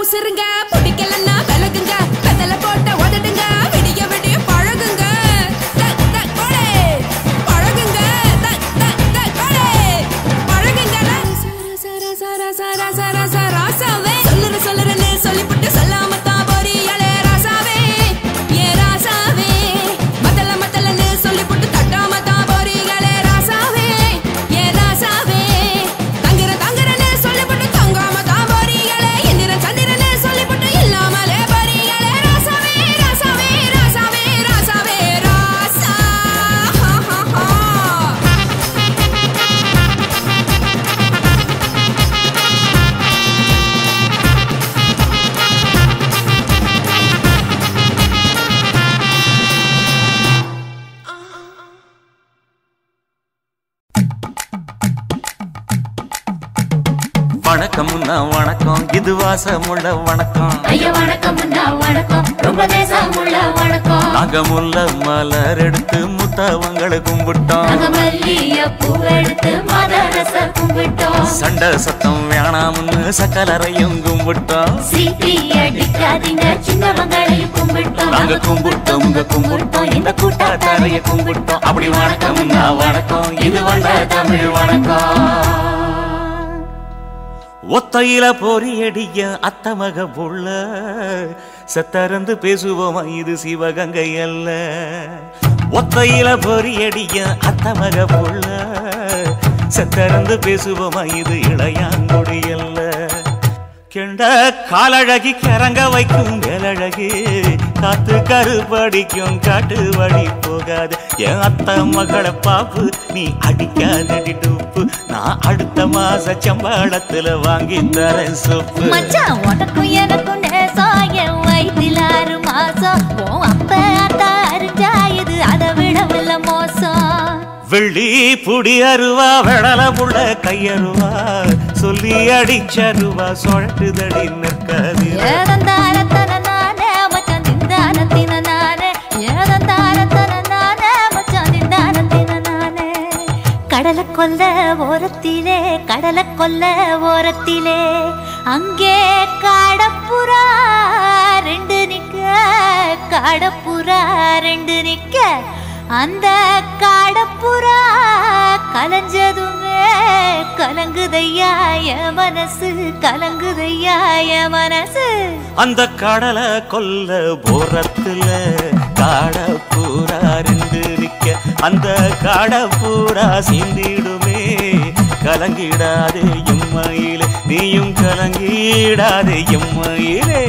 உசுருங்க பிடிக்கலன்னா விலகுங்க முன்னா வணக்கம் இது வாசமுள்ள வணக்கம் ஐயா வணக்கம் முன்னா வணக்கம் ரொம்ப தேசமுள்ள வணக்கம் நாங்க முல்ல மலர் எடுத்து முத்தவங்களை கும்பிட்டோம் நாங்க மல்லிய பூ எடுத்து மதரச கும்பிட்டோம் சண்டை சத்தம் வேணாம்னு சக்கலரையும் கும்பிட்டோம் சீட்டி அடிக்காதீங்க சின்னவங்களையும் கும்பிட்டோம் நாங்க கும்பிட்டோம் உங்க கும்பிட்டோம் இந்த கூட்டாத்தாரைய கும்பிட்டோம் அப்படி வணக்கம் நான் வணக்கம் இது வந்த தமிழ் வணக்கம் ஒத்தையில பொறியடிய அத்தமக புள்ள சத்தரந்து பேசுவோமா இது சிவகங்கை அல்ல ஒத்தையில பொறியடிய அத்தமக புள்ள சத்தரந்து பேசுவோமா இது இளையாங்குடி அல்ல கெண்ட காலழகி கிறங்க வைக்கும் வேலழகி காத்து கருப்படிக்கும் காட்டு வழி போகாது என் அத்த மகளை பாப்பு நீ அடிக்காதடி டூப்பு நான் அடுத்த மாச சம்பளத்துல வாங்கி தரேன் சொப்பு மச்சான் உனக்கும் எனக்கும் நேசம் என் வயிற்றில் 6 மாசம் ஓ அப்ப அத்தா அறிஞ்சாயுது அதை விடவில்ல மோசம் வெள்ளி புடி அருவா வெடல புள்ள கையருவா சொல்லி அடிச்சருவா சொழட்டுதடி நிற்காது ஏதந்தாரத்தன நானே மச்சான் திந்தானத்தின நானே ஏதந்தாரத்தன நானே மச்சான் திந்தானத்தின நானே கடலை கொல்ல ஓரத்திலே அங்கே காடப்புறா ரெண்டு நிக்க அந்த காடப்புறா கலஞ்சதுமே கலங்குதையா என் மனசு அந்த கடலை கொல்ல போரத்துல காடப்பூரா ரெண்டு நிக்க அந்த காடப்பூரா சிந்திடுமே கலங்கிடாதே எம்மையிலே நீயும் கலங்கிடாதே எம்மையிலே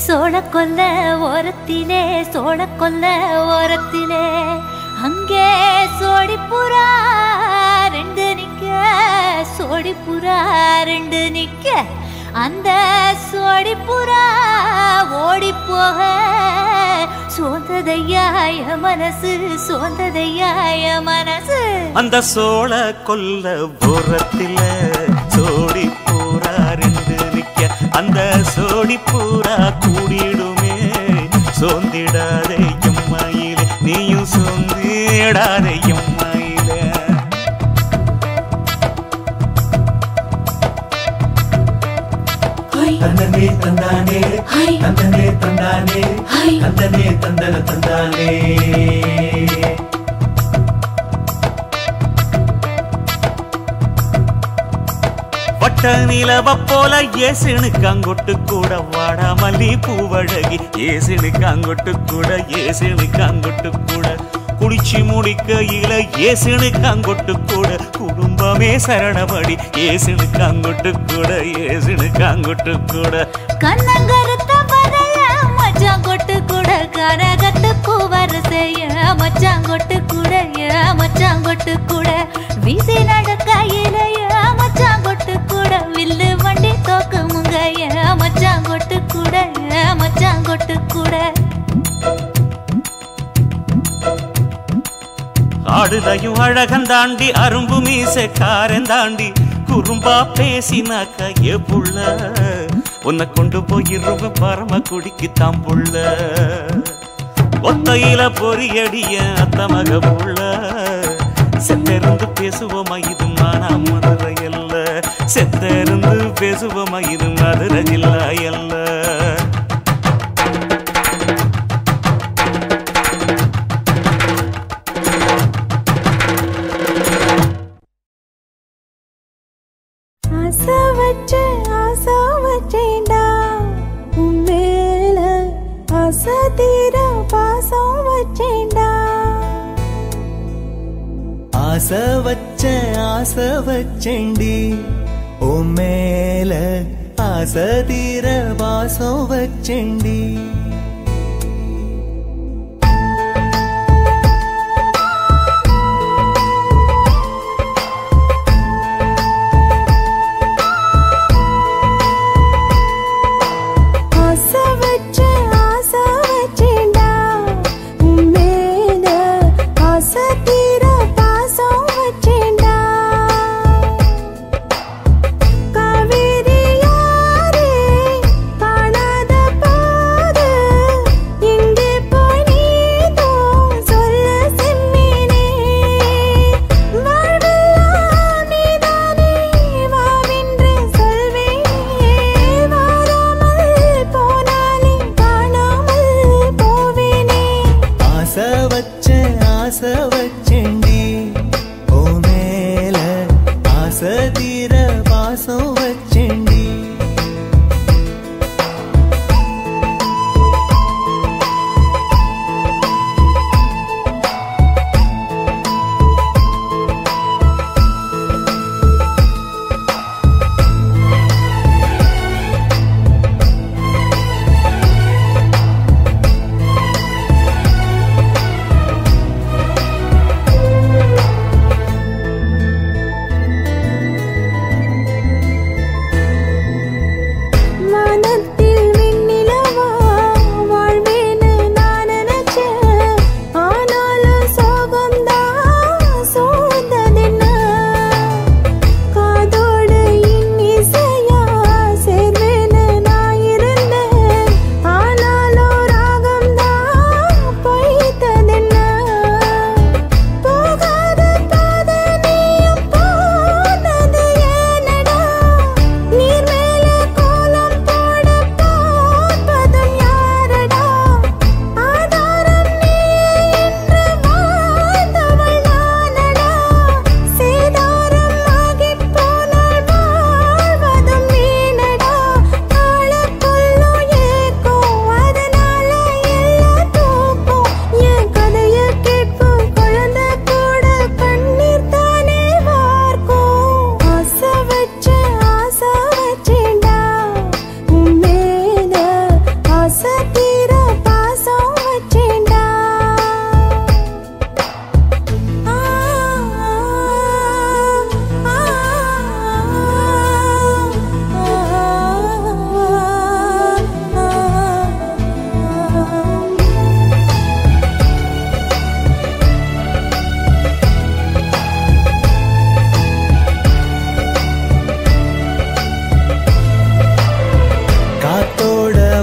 சோழக்கொல்ல ஓரத்திலே அங்கே சோடிப்புறா ரெண்டு நிக்க அந்த சோடிப்புறா ஓடி போக சோந்ததையாய மனசு அந்த சோழ கொல்ல போரத்தில சோடி பூரா ரெண்டு நிக்க அந்த சோடி பூரா கூடிடுமே சோந்திடாதே எம்மையிலே நீயும் சோந்திடாதே எம்மையிலே தந்தனே தந்தானே தந்தனே தந்தானே தந்தனே தந்தன தந்தானே வட்ட நிலவ போல ஏசினுக்கு அங்கொட்டு கூட வாடா மல்லி பூவழகி ஏசினுக்கு அங்கொட்டு கூட குளிச்சு முடிக்கையில ஏசினுக்கு அங்கொட்டு கூட குடும்பமே சரணபடி ஏசினுக்கு அங்கொட்டு கூட கண்ணங்கருத்த வரைய மச்சாங்கொட்டு கூட கரகத்துக்கு வரிசைய மச்சாங்கொட்டு கூட வீசி நடக்கையிலைய மச்சாங்கொட்டு கூட வில்லு வண்டி தோக்குமுங்கைய மச்சாங்கொட்டு கூட ஆடுதையும் அழகந்தாண்டி அரும்பு மீசக்காரன் தாண்டி குறும்பா பேசினாக்க ஏ புள்ள உன்னை கொண்டு போயிருவ பரம குடிக்கு தாம்புள்ள ஒத்தையில பொறியடிய அத்தமக புள்ள செத்தருந்து பேசுவோமா இது மானா மதுரை அல்ல செத்தருந்து பேசுவோமா இது மதுரை ஜில்லா அல்ல ஆசை வச்சேண்டா உம்மேல ஆசை தீர பாசம் வச்சேண்டா ஆசை வச்சேண்டி உன் மேல ஆசை தீர வாசம் வச்சேண்டி காவேரியா ஆசை வச்சேண்டி ஓ மேல ஆசை தீர பாசம் வச்சேண்டி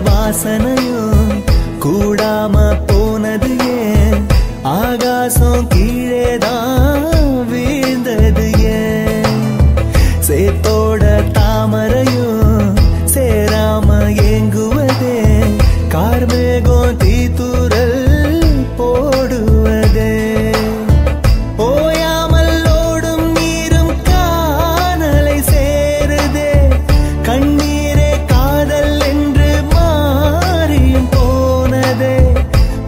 வாசனையும் கூடாம போனது ஏன் ஆகாசம் கீழேதான் வீழ்ந்தது ஏன் சேத்தோட தாமரையும் சேராம ஏங்குவதே கார்மேகம் தீத்துரல் போடுவதே ஓயாமல் ஓடும் நீரும் காணலை சேருதே கண்ணீரே காதல் என்று மாறியும் போனதே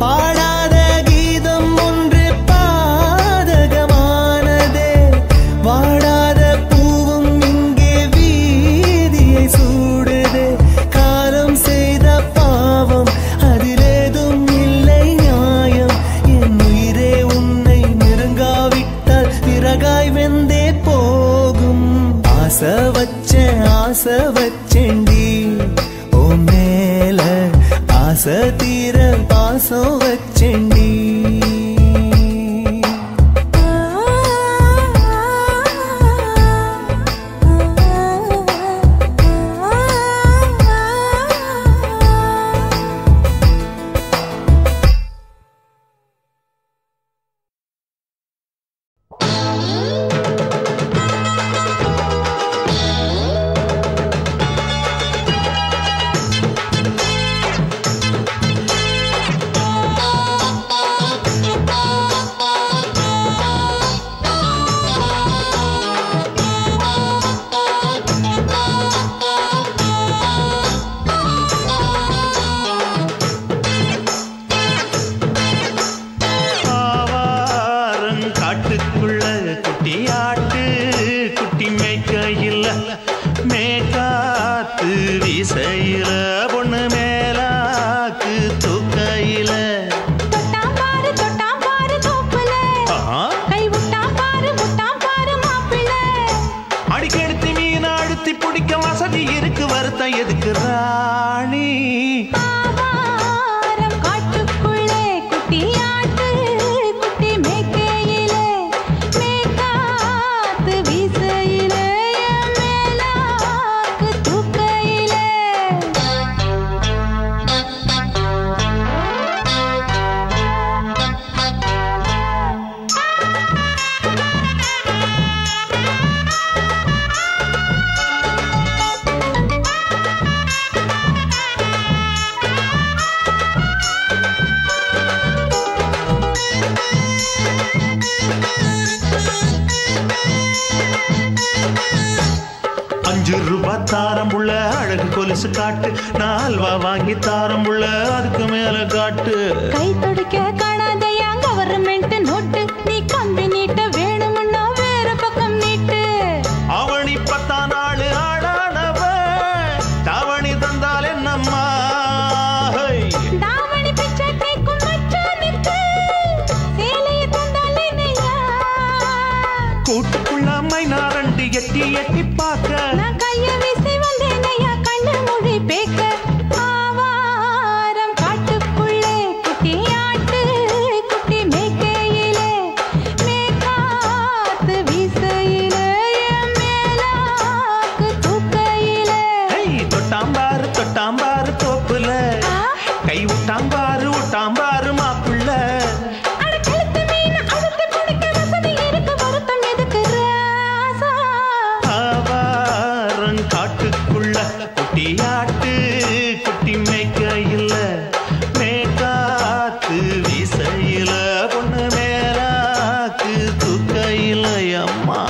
பாடாத கீதம் ஒன்று பாதகமானதே வாடாத பூவும் இங்கே வீதியை சூடுதே காலம் செய்த பாவம் அதிலேதும் இல்லை நியாயம் என் உயிரே உன்னை நெருங்காவிட்டால் பிறகாய் வெந்தே போகும் ஆசை வச்சேண்டி ஓ மேல ஆசை தீர பாசம் வச்சேண்டி ஆ கொலுசு காட்டு, நான் அல்வா வாங்கி தாரம் உள்ள அதுக்கு மேல காட்டு. கை தொடுக்க காணாதையா கவர்மெண்ட் நோட்டு, நீ கம்பி நீட்ட வேணும்னா வேற பக்கம் நீட்டு. அவனி 10 நாள் ஆடானவ தாவணி தந்தால் என்னம்மா? தாவணி பிச்சை கேக்கும் மச்சானுக்கு சேலையை தந்தால் என்னையா? கூட்டுக்குள்ள மைனா ரெண்டு எட்டி எட்டி பார்க்க, நான் கைய வீசி வந்தேனையா கண்ணு மொழி பேக்க. ஆவாரம் காட்டுக்குள்ளே குட்டி ஆட்டு குட்டி மேய்க்கையிலே, மேற்காத்து வீசையிலே, என் மேலாக்கு தூக்கையிலே. தொட்டாம்பாரு தொட்டாம்பாரு தோப்புல, கை விட்டாம்பாரு விட்டாம்பாரு மாப்புள்ள. அட கழுத்து மீன் அழுத்து குடிக்க வசதி இருக்கு, வருத்தம் எதுக்கு ராசா? ஆவாரம் காட்டுக்குள்ள குட்டி ஆட்டு குட்டி மேய்க்கையில, மேற்காத்து வீசையில, பொண்ணு மேலாக்கு தூக்கையில. அம்மா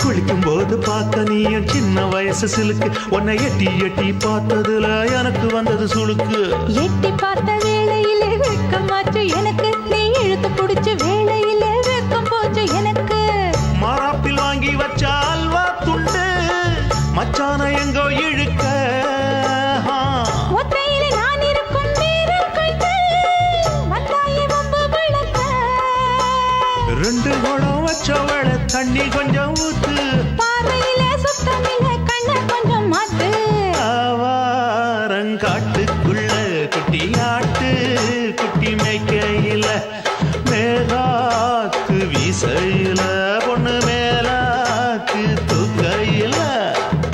குளிக்கும் போது பார்க்க நீயும் சின்ன வயசு சிலுக்கு, உன்னை எட்டி எட்டி பார்த்ததுல எனக்கு வந்தது சுளுக்கு. எட்டி பார்த்த வேளையிலே வெட்கமாச்சு எனக்கு, நீ இழுத்து புடிச்சு வேளையிலே வெட்கம் போச்சு எனக்கு. மாறாப்பில் வாங்கி வச்ச அல்வா துண்டு மச்சான எங்கோ இழுக்க. ஒத்தையிலே நான் இருக்கும் நேரம் கண்டு வந்தாயே வம்பு விளக்க. 2 குடம் வச்சவள தண்ணி கொஞ்சம் ஊத்து, பாறையிலே சுத்தமில்லை கண்ண கொஞ்சம் மாத்து. ஆவாரங்காட்டுக்குள்ள குட்டி ஆட்டு குட்டி மேய்க்கையில, மேலாக்கு வீசையில, பொண்ணு மேலாக்கு தூக்கையில.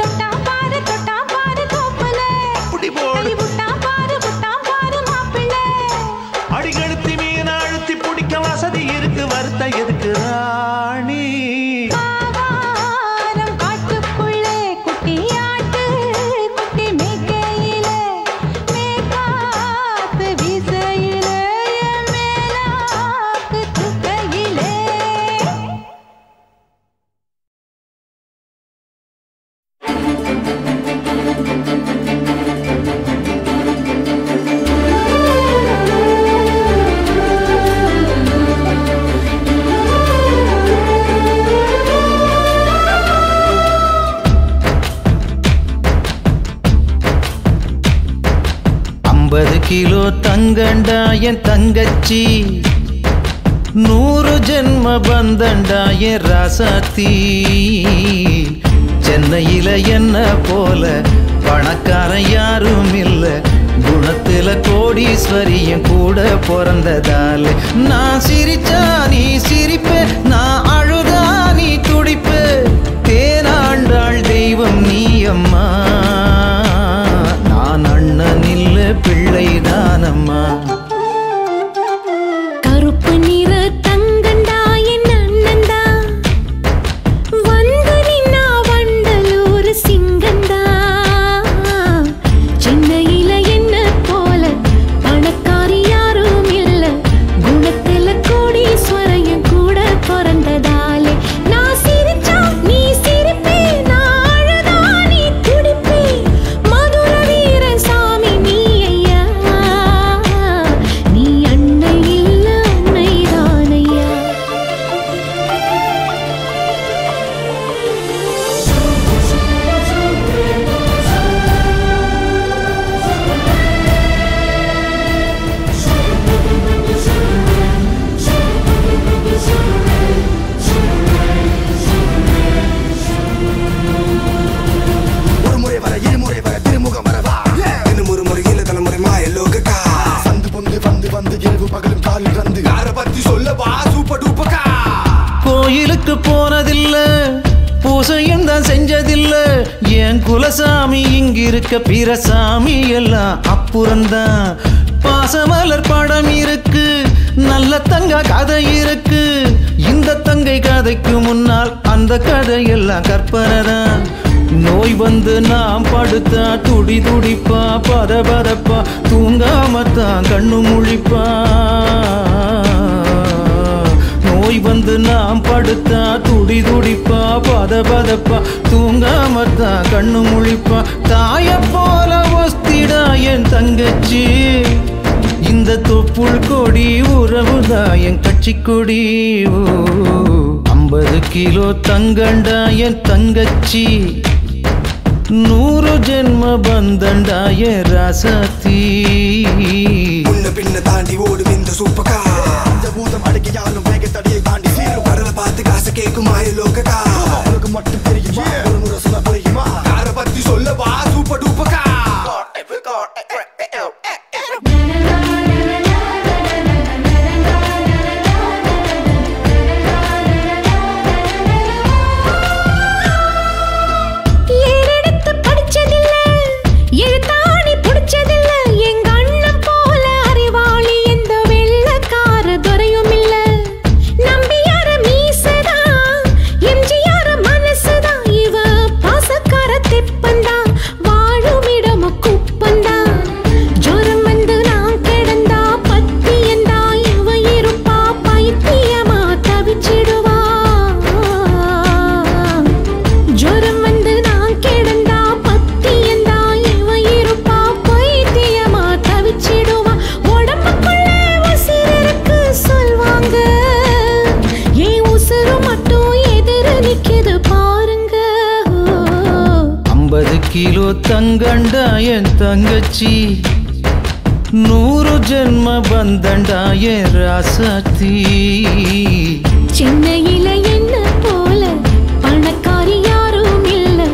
தொட்டாம் பாரு தோப்புல, அப்படி போடு. கை விட்டாம் பாரு மாப்பிள்ளை. அடிகழுத்தி மீன் அழுத்தி பிடிக்க வசதி இருக்கு, வருத்த எதுக்கு ராணி? ஆவாரம் காட்டுக்குள்ளே குட்டி ஆட்டு குட்டி மேய்க்கையிலே, மேற்காத்து வீசையிலே, என் மேலாக்கு தூக்கையிலே. கிலோ தங்கண்டா என் தங்கச்சி, 100 ஜென்ம பந்தண்டா என் ராசாத்தி. சென்னையில என்ன போல பணக்காரன் யாரும் இல்ல, குணத்துல கோடீஸ்வரியும் கூட பிறந்ததால. நான் சிரிச்சா நீ சிரிப்ப, நான் அழுதா நீ துடிப்ப, தேனாண்டாள் தெய்வம் நீ அம்மா. நான் அண்ணன் இல்ல பிள்ளைதானம்மா. கருப்பு நிற தங்கண்டா என் அண்ணந்தா, வந்து நின்னா வண்டலூர் சிங்கந்தா. சென்னையில என்ன போல பணக்காரி யாரும் இல்ல, குணத்துல கோடீஸ்வரையும் கூட பிறந்ததாலே. நான் சிரிச்சா நீ சிரிப்பே, நான் அழுதா நீ துடிப்பே, மதுர வீர சாமி நீ ஐயா. நீ அன்னை இல்ல அன்னைதானையா. ஒரு முறை வர இருமுறை வர திருமுகம் வரவா, இன்னும் ஒரு முறை இல்ல தலைமுறை மாயலோகக்கா. சந்து பொந்து வந்து வந்து இரவு பகலும் காலில் வந்து யார பத்தி சொல்லவா சூப்பர் டூப்பக்கா. கோயிலுக்கு போனதில்ல, பூசையும் தான் செஞ்சதில்ல, என் குலசாமி இங்கிருக்க பிற சாமி எல்லாம் அப்புறந்தான். பாசமலர் படம் இருக்கு, நல்ல தங்க கதை இருக்கு. இந்த தங்கை கதைக்கு முன்னால் அந்த கதையெல்லாம் கற்பனைதான். நோய் வந்து நாம் படுத்தா துடி துடிப்பா, பத பதப்பா, தூங்காமத்தான் கண்ணு முழிப்பா. நோய் வந்து நாம் படுத்தா துடி துடிப்பா, பத பதப்பா, தூங்காமத்தான் கண்ணு முழிப்பா. தாய போல வஸ்திடா என் தங்கச்சி, இந்த தொப்புள் கொடி உறவுதான் என் கட்சி கொடி. 50 கிலோ தங்கண்டா என் தங்கச்சி, 100 ஜென்ம பந்தண்டா என் ராசாத்தி. முன்ன பின்ன தாண்டி ஓடும் இந்த சூப்பக்கா, இந்த பூதம் அடக்கியாலும் வேகத்தடியை தாண்டி சீரும் கடலை பார்த்து காசு கேட்கும் மாய லோகக்கா. உனக்கு மட்டும் தெரியுமா ஒரு முறை சொன்ன புரியுமா, யாரை பத்தி சொல்லவா சூப்பர் டூப்பக்கா. கிலோ தங்கண்டா என் தங்கச்சி, 100 ஜென்ம பந்தண்டா என் ராசாத்தி. சென்னையில என்ன போல பணக்காரி யாரும் இல்ல,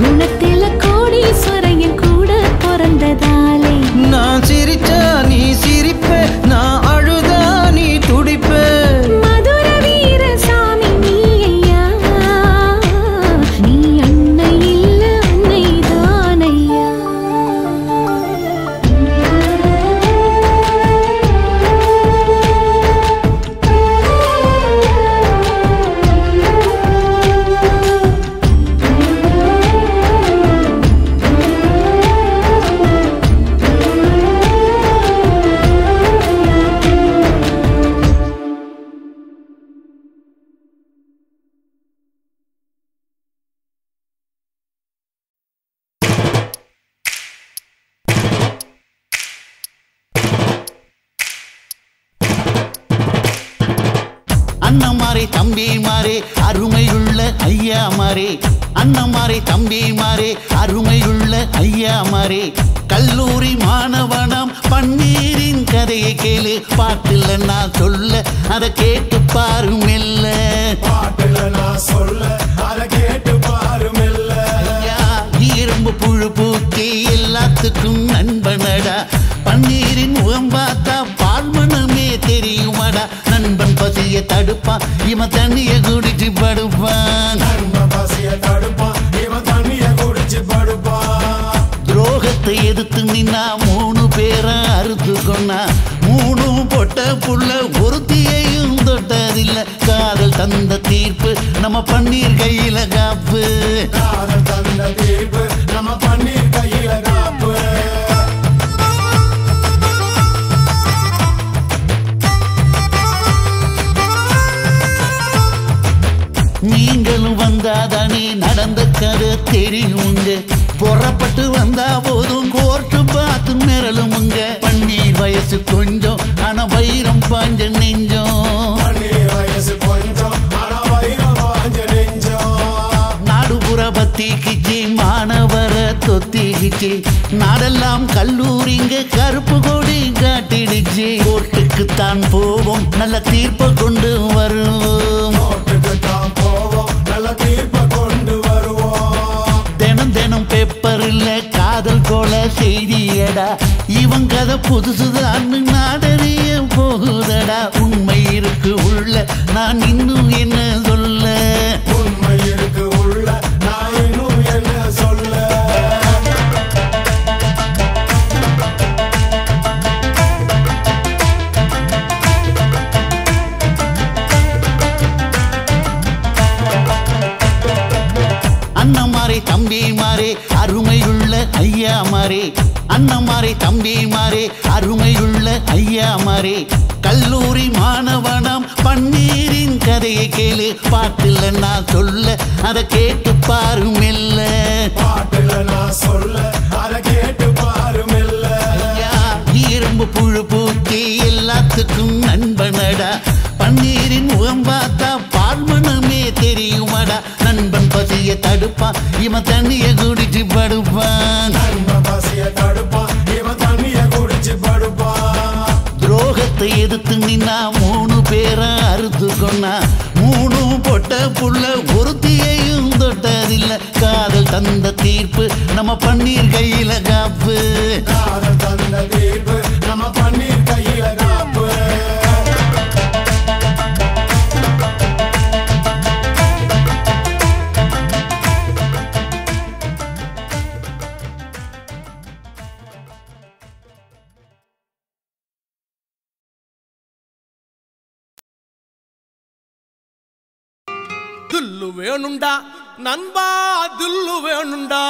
குணத்தில கோடீஸ்வரன் கூட பிறந்ததாலே. நான் சிரிச்சா நீ சிரிப்ப, நான் அழுதா நீ துடிப்ப. மதுர வீர சாமி நீ ஐயா, நீ அன்னை இல்ல அன்னை தான் ஐயா. அண்ணமாரே தம்பி மாரே அருமையுள்ள ஐயா மாரே, அண்ணமாரே தம்பி மாரே அருமையுள்ள ஐயா மாரே. கல்லூரி மாணவனாம் பன்னீரின் கதையை கேளு, பாட்டுல நான் சொல்ல அதை கேட்டு பாரு மெல்ல. பாட்டுல நான் சொல்ல அதை கேட்டு பாரு மெல்ல. ஐயா இரும்பு புழு பூக்கி எல்லாத்துக்கும் நண்பனடா, பன்னீரின் முகம் பார்த்தா பால்மனமே தெரியுமாடா. நண்பன் பசிய தடுப்பான், இவன் தண்ணிய குடிச்சு படுப்பான். நண்பன் பசிய தடுப்பான், இவன் தண்ணிய குடிச்சு படுப்பான். துரோகத்தை எதிர்த்து நின்னா 3 பேரை அறுத்து கொண்டா, 3 பொட்ட புள்ள ஒருத்தியையும் தொட்டதில்லை. காதல் தந்த தீர்ப்பு நம்ம பன்னீர் கையில காப்பு, காதல் தந்த தீர்ப்பு நம்ம பன்னீர் கையில காப்பு. நீங்களும் வந்தாதானே நடந்த கதை தெரியுங்க, புறப்பட்டு வந்தா போதும் கோர்ட்டு பார்த்து மிரளுமுங்க. பன்னீர் வயசு கொஞ்சம் ஆனா வைரம் பாஞ்ச நெஞ்சம், பன்னீர் வயசு கொஞ்சம் ஆனா வைரம் பாஞ்ச நெஞ்சம். நாடுபுற பத்திக்கிச்சு மாணவர தொத்திக்கிச்சு, நாடெல்லாம் கல்லூரிங்க கருப்பு கொடி காட்டிடுச்சு. கோர்ட்டுக்குத்தான் போவோம் நல்ல தீர்ப்பை கொண்டு வருவோம், கோர்ட்டுக்குத்தான் போவோம் நல்ல தீர்ப்பை கொண்டு வருவோம். தினம் தினம் பேப்பர்ல காதல் கொலை செய்தியடா, இவன் கதை புதுசுதான் நாடறிய போகுதடா. உண்மை இருக்கு உள்ள நான் இன்னும் என்ன சொல்ல, உண்மை இருக்கு உள்ள நான் இன்னும் என்ன சொல்ல. அருமையுள்ள ஐயாமாரே அண்ணமாரே தம்பிமாரே அருமையுள்ள ஐயாமாரே கல்லூரி மாணவனாம் பன்னீரின் கதையை கேளு பாட்டுல நான் சொல்ல அதை கேட்டு பாரு மெல்ல பாட்டுல நான் சொல்ல அதை கேட்டு பாரு மெல்ல இரும்பு புழு பூச்சி எல்லாத்துக்கும் நண்பனடா பன்னீரின் முகம் பார்த்தா பால்மனமே தெரியுமாடா நண்பன் பசிய தடுப்பான் இவன் தண்ணிய குடிச்சு படுப்பான் நண்பன் பசிய தடுப்பான் இவன் தண்ணிய குடிச்சு படுப்பான் துரோகத்தை எதிர்த்து நின்னா 3 பேரை அறுத்து கொண்டா 3 பொட்ட புள்ள ஒருத்தியையும் தொட்டதில்ல காதல் தந்த தீர்ப்பு நம்ம பன்னீர் கையில காப்பு காதல் தந்த தீர்ப்பு நம்ம பன்னீர் கையில காப்பு தில்லு வேணுண்டா நண்பா தில்லு வேணுண்டா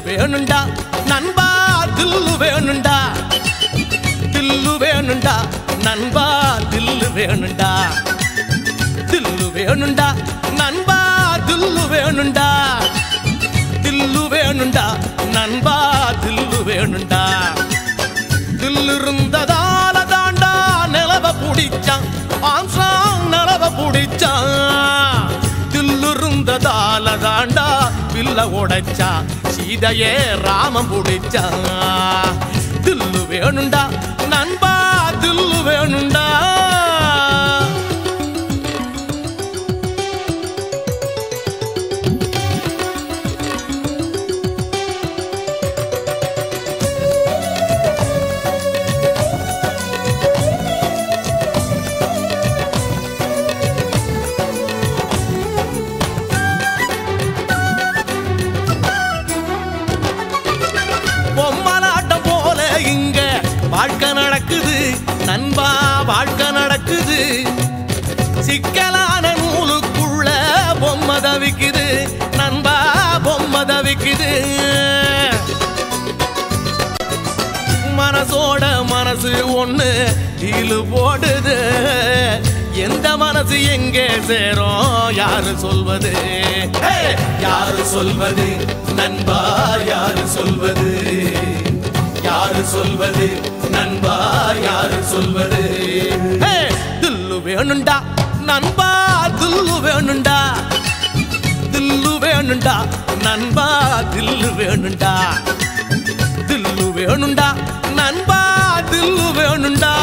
வேணுண்டா நண்பா தில்லு வேணுண்டா தில்லு வேணுண்டா நண்பா தில்லு வேணுண்டா தில்லு வேணுண்டா நண்பா தில்லு வேணுண்டா தில்லு வேணுண்டா நண்பா தில்லு வேணுண்டா தில்லு இருந்ததால தாண்டா நிலவ புடிச்சான் ஆம்சாங் நிலவ புடிச்சான் தில்லு இருந்ததால தாண்டா வில்ல உடைச்சா சீதையே ராமம் புடிச்சா தில்லு வேணுண்டா நண்பா தில்லு வேணுண்டா வாழ்க்கை நடக்குது நண்பா வாழ்க்கை நடக்குது சிக்கலான நூலுக்குள்ள பொம்மை தவிக்குது நண்பா பொம்மை தவிக்குது மனசோட மனசு ஒண்ணு கீழு போடுது எந்த மனசு எங்கே சேரும் யாரு சொல்வது யாரு சொல்வது நண்பா யாரு சொல்வது யாரு சொல்வது நண்பா யாரு சொல்வது தில்லு வேணுண்டா நண்பா தில்லு வேணுண்டா தில்லு வேணுண்டா நண்பா தில்லு வேணுண்டா தில்லு வேணுண்டா நண்பா தில்லு வேணுண்டா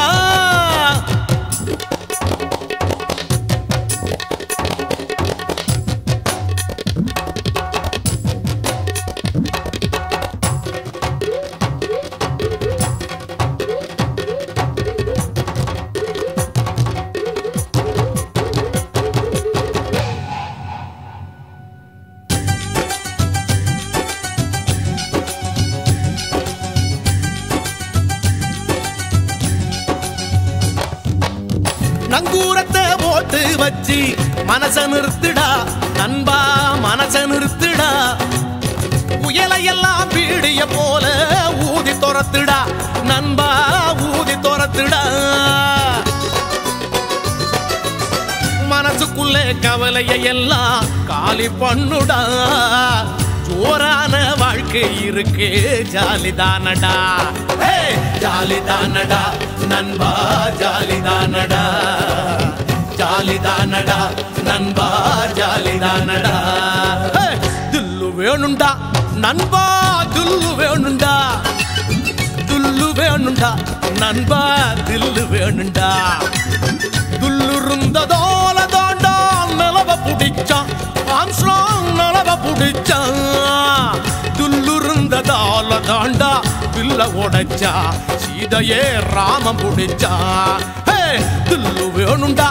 நங்கூரத்தை போட்டு வச்சு மனச நிறுத்துடா நண்பா மனச நிறுத்துடா புயலையெல்லாம் பீடிய போல ஊதி துரத்துடா நண்பா ஊதி துரத்துடா மனசுக்குள்ளே கவலையை எல்லாம் காலி பண்ணுடா ஜோரான வாழ்க்கை இருக்கு ஜாலிதானடா ஜாலிதானடா நண்பா ஜாலிதானடா ஜாலிதானடா நண்பா ஜாலிதானடா தில்லு வேணுண்டா நண்பா தில்லு வேணுண்டா தில்லு வேணுண்டா நண்பா தில்லு வேணுண்டா துள்ளுருந்ததோல தாண்டா நிலவ புடிச்சான் ஆம்ஸ்ட்ராங் நிலவ புடிச்சான் துள்ளுருந்ததால தாண்டா வில்ல உடைச்சா சீதையே ராமம் புடிச்சா ஹே தில்லு வேணுண்டா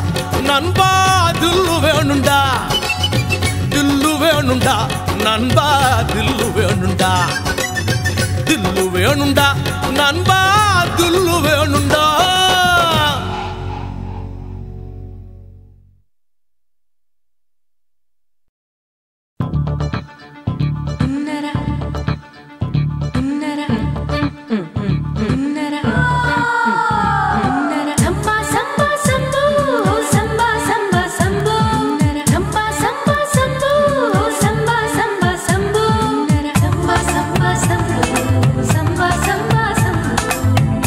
நண்பா தில்லு வேணுண்டா தில்லு வேணுண்டா நண்பா தில்லு வேணுண்டா தில்லு வேணுண்டா நண்பா தில்லு வேணுண்டா Samba, samba, samba, samba, samba, samba.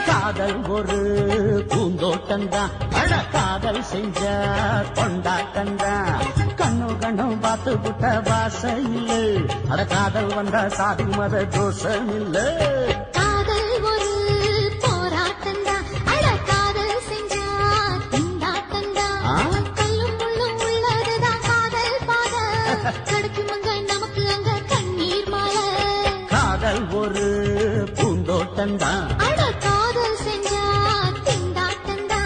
காதல் ஒரு பூந்தோட்டந்தான் அட காதல் செஞ்ச கொண்டாட்டந்தான் கண்ணு கண்ணும் பார்த்து புட்ட வாசம் இல்லை அட காதல் வந்தா சாதி மத தோஷம் இல்லை காதல் ஒரு போராட்டந்தான் அட காதல் செஞ்சா திண்டாட்டந்தான் கல்லும் முள்ளும் உள்ளதுதான் காதல் பாத கிடைக்கும் அங்க நமக்கு அங்க கண்ணீர் மாலை காதல் ஒரு பூந்தோட்டந்தான் அட காதல் செஞ்சா திண்டாட்டந்தான்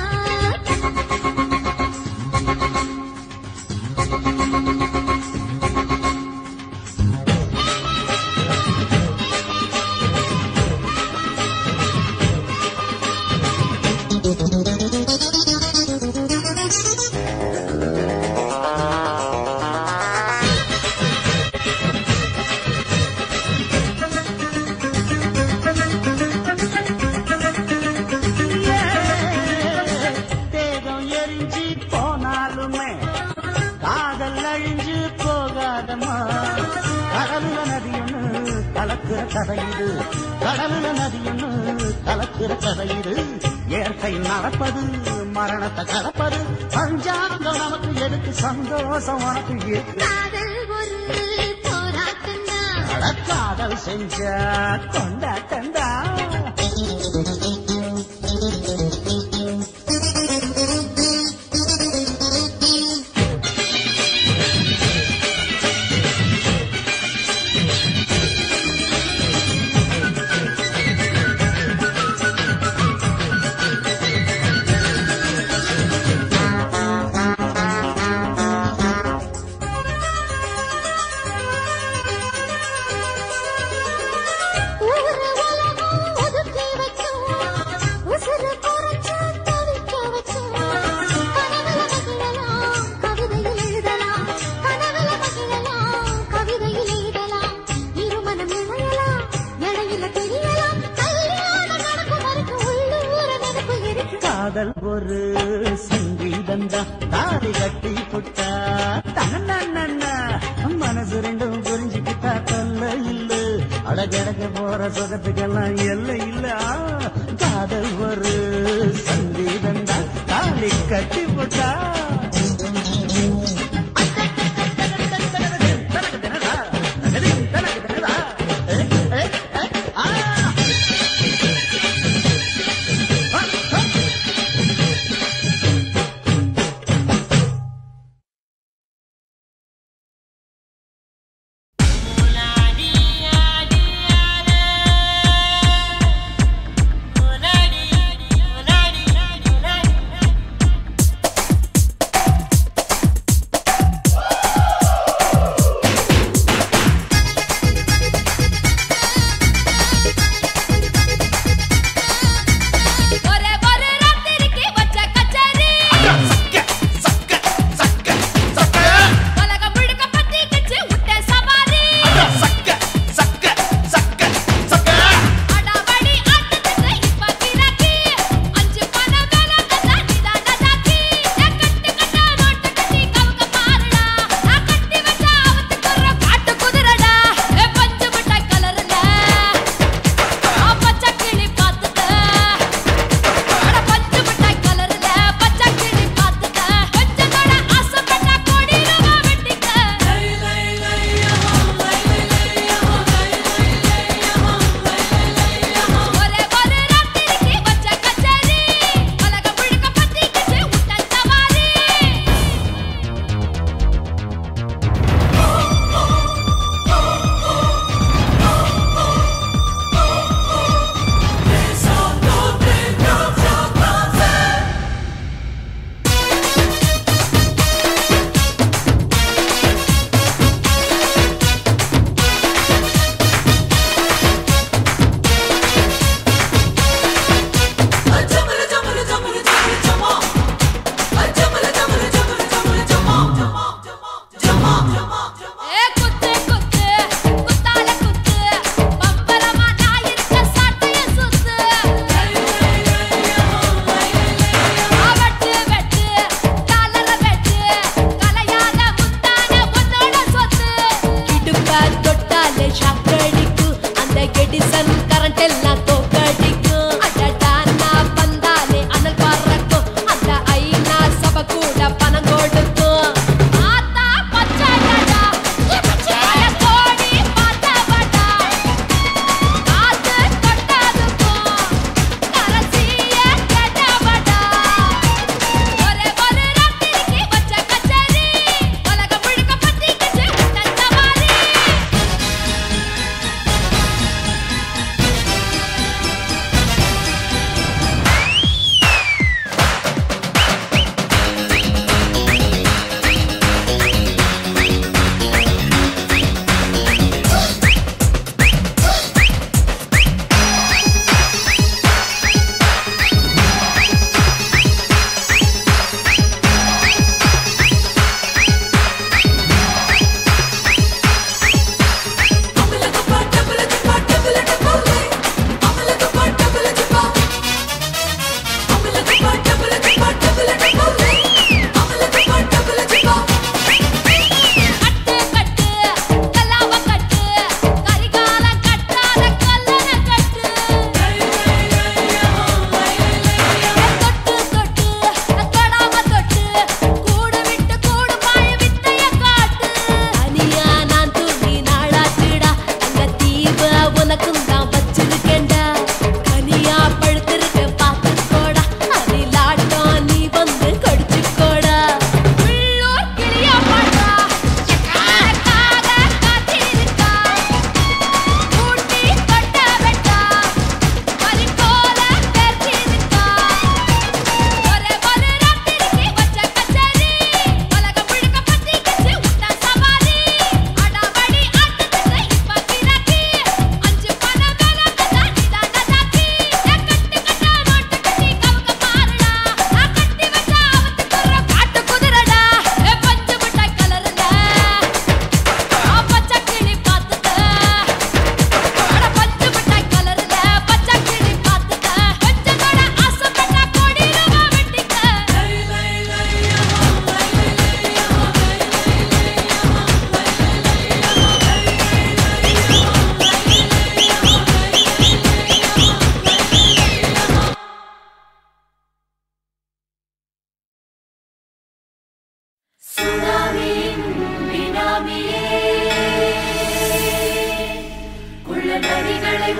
தேகம் எரிஞ்சு போனாலுமே காதல் அழிஞ்சு போகாதம்மா கடலுல நதியொன்னு கலக்கிற கதையுது கடலுல நதியொன்னு கலக்கிற கதையுது இயற்கை நடப்பது மரணத்தை கலப்பது பஞ்சாங்கம் நமக்கு எதுக்கு சந்தோஷம் உனக்கு எது காதல் ஒரு போராட்டந்தான் காதல் செஞ்ச கொண்டாட்டந்தா ஊரு உலகம் ஒதுக்கி வைக்கும் உசுறு குறைச்சு தவிக்க வச்சும் கனவுல மகிழலாம் கவிதையில் எழுதலாம் கனவுல மகிழலாம் கவிதையில் எழுதலாம் இருமனம் இணையலாம் இடையில தெரியலாம் கல்யாணம் நடக்கும் வரைக்கும் உள்ளூர நினைப்பு இருக்கு காதல் ஒரு சங்கீதந்தா தாலி கட்டி புட்டா தன்னா மனசு ரெண்டும் புரிஞ்சுக்கிட்டா தொல்ல இல்ல அடகடக போற சுகத்துக்கெல்லாம் எல்லை இல்ல காதல் ஒரு சங்கீதந்தா தாலி கட்டி புட்டா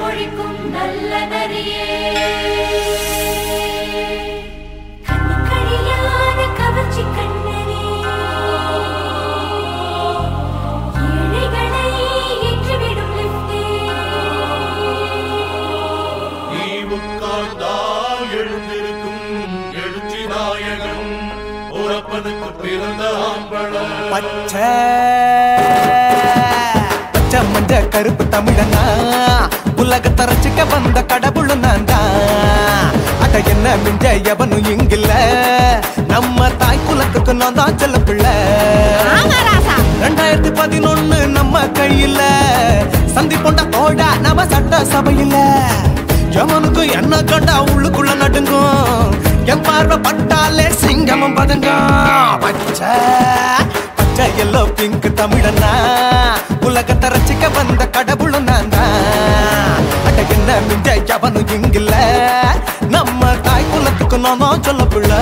ஒழிக்கும் நல்ல நரியே கண்ணுக்கடியான கவர்ச்சி கண்ணனே ஏழைகளை ஏற்றிவிடும் லிப்டே நீ உட்கார்ந்தால் எழுந்திருக்கும் எழுச்சி நாயகன் உறப்பனுக்கு பிறந்த ஆம்பளம் பச்சை மஞ்ச கருப்பு தமிழனா உலகத்தை ரசிக்க வந்த கடவுள் நான் தான் அட என்ன மிஞ்ச எவனும் இங்கில்ல நம்ம தாய் குலத்துக்கு நான் தான் செல்ல பிள்ளை 2011 நம்ம கையில சந்தி போண்ட தோட நம்ம சட்ட சபையில எவனுக்கு என்ன கண்டா உள்ளுக்குள்ள நடுங்கும் என் பார்வை பட்டாலே சிங்கமும் பதுங்கும் பச்சை பச்சை எல்லோ பிங்க் தமிழனா உலகத்தை ரசிக்க வந்த கடவுளும் நான் தான் அட என்ன மிஞ்ச எவனும் இங்கில்ல நம்ம தாய் குலத்துக்கு நான் சொல்ல பிள்ளை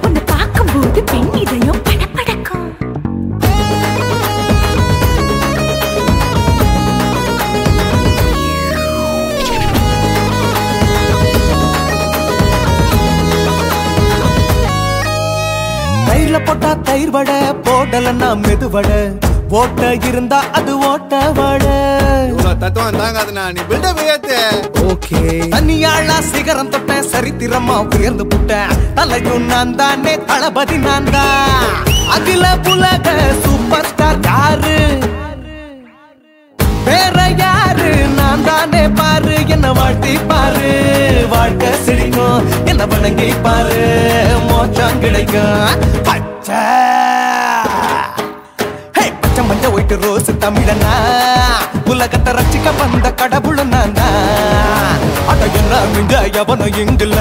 உன்னை பார்க்கும்போது பெண் இதயம் படபடக்கும் தயிர்ல போட்டா தயிர் வடை போடலன்னா மெது வடை ஓட்ட இருந்தா அது ஓட்ட வடை தத்துவம் தாங்காதுண்ணா நீ பில்டப் ஏத்து ஓகே தனியாளா சிகரம் தொட்டேன் சரித்திரமா உயர்ந்து புட்டேன் தலையும் நான் தானே தளபதி நான் தான் அகில உலக சூப்பர் ஸ்டார் யாரு வேற யாரு நான் தானே பாரு என்ன வாழ்த்தி பாரு வாழ்க்கை சிரிக்கும் என்ன வணங்கி பாரு மோட்சம் கிடைக்கும் பச்சை பச்சை மஞ்ச ஒயிட்டு ரோஸ் தமிழனா உலகத்தை ரசிக்க வந்த கடவுள் நான் தான் அட என்ன மிஞ்ச எவனும் இங்கில்ல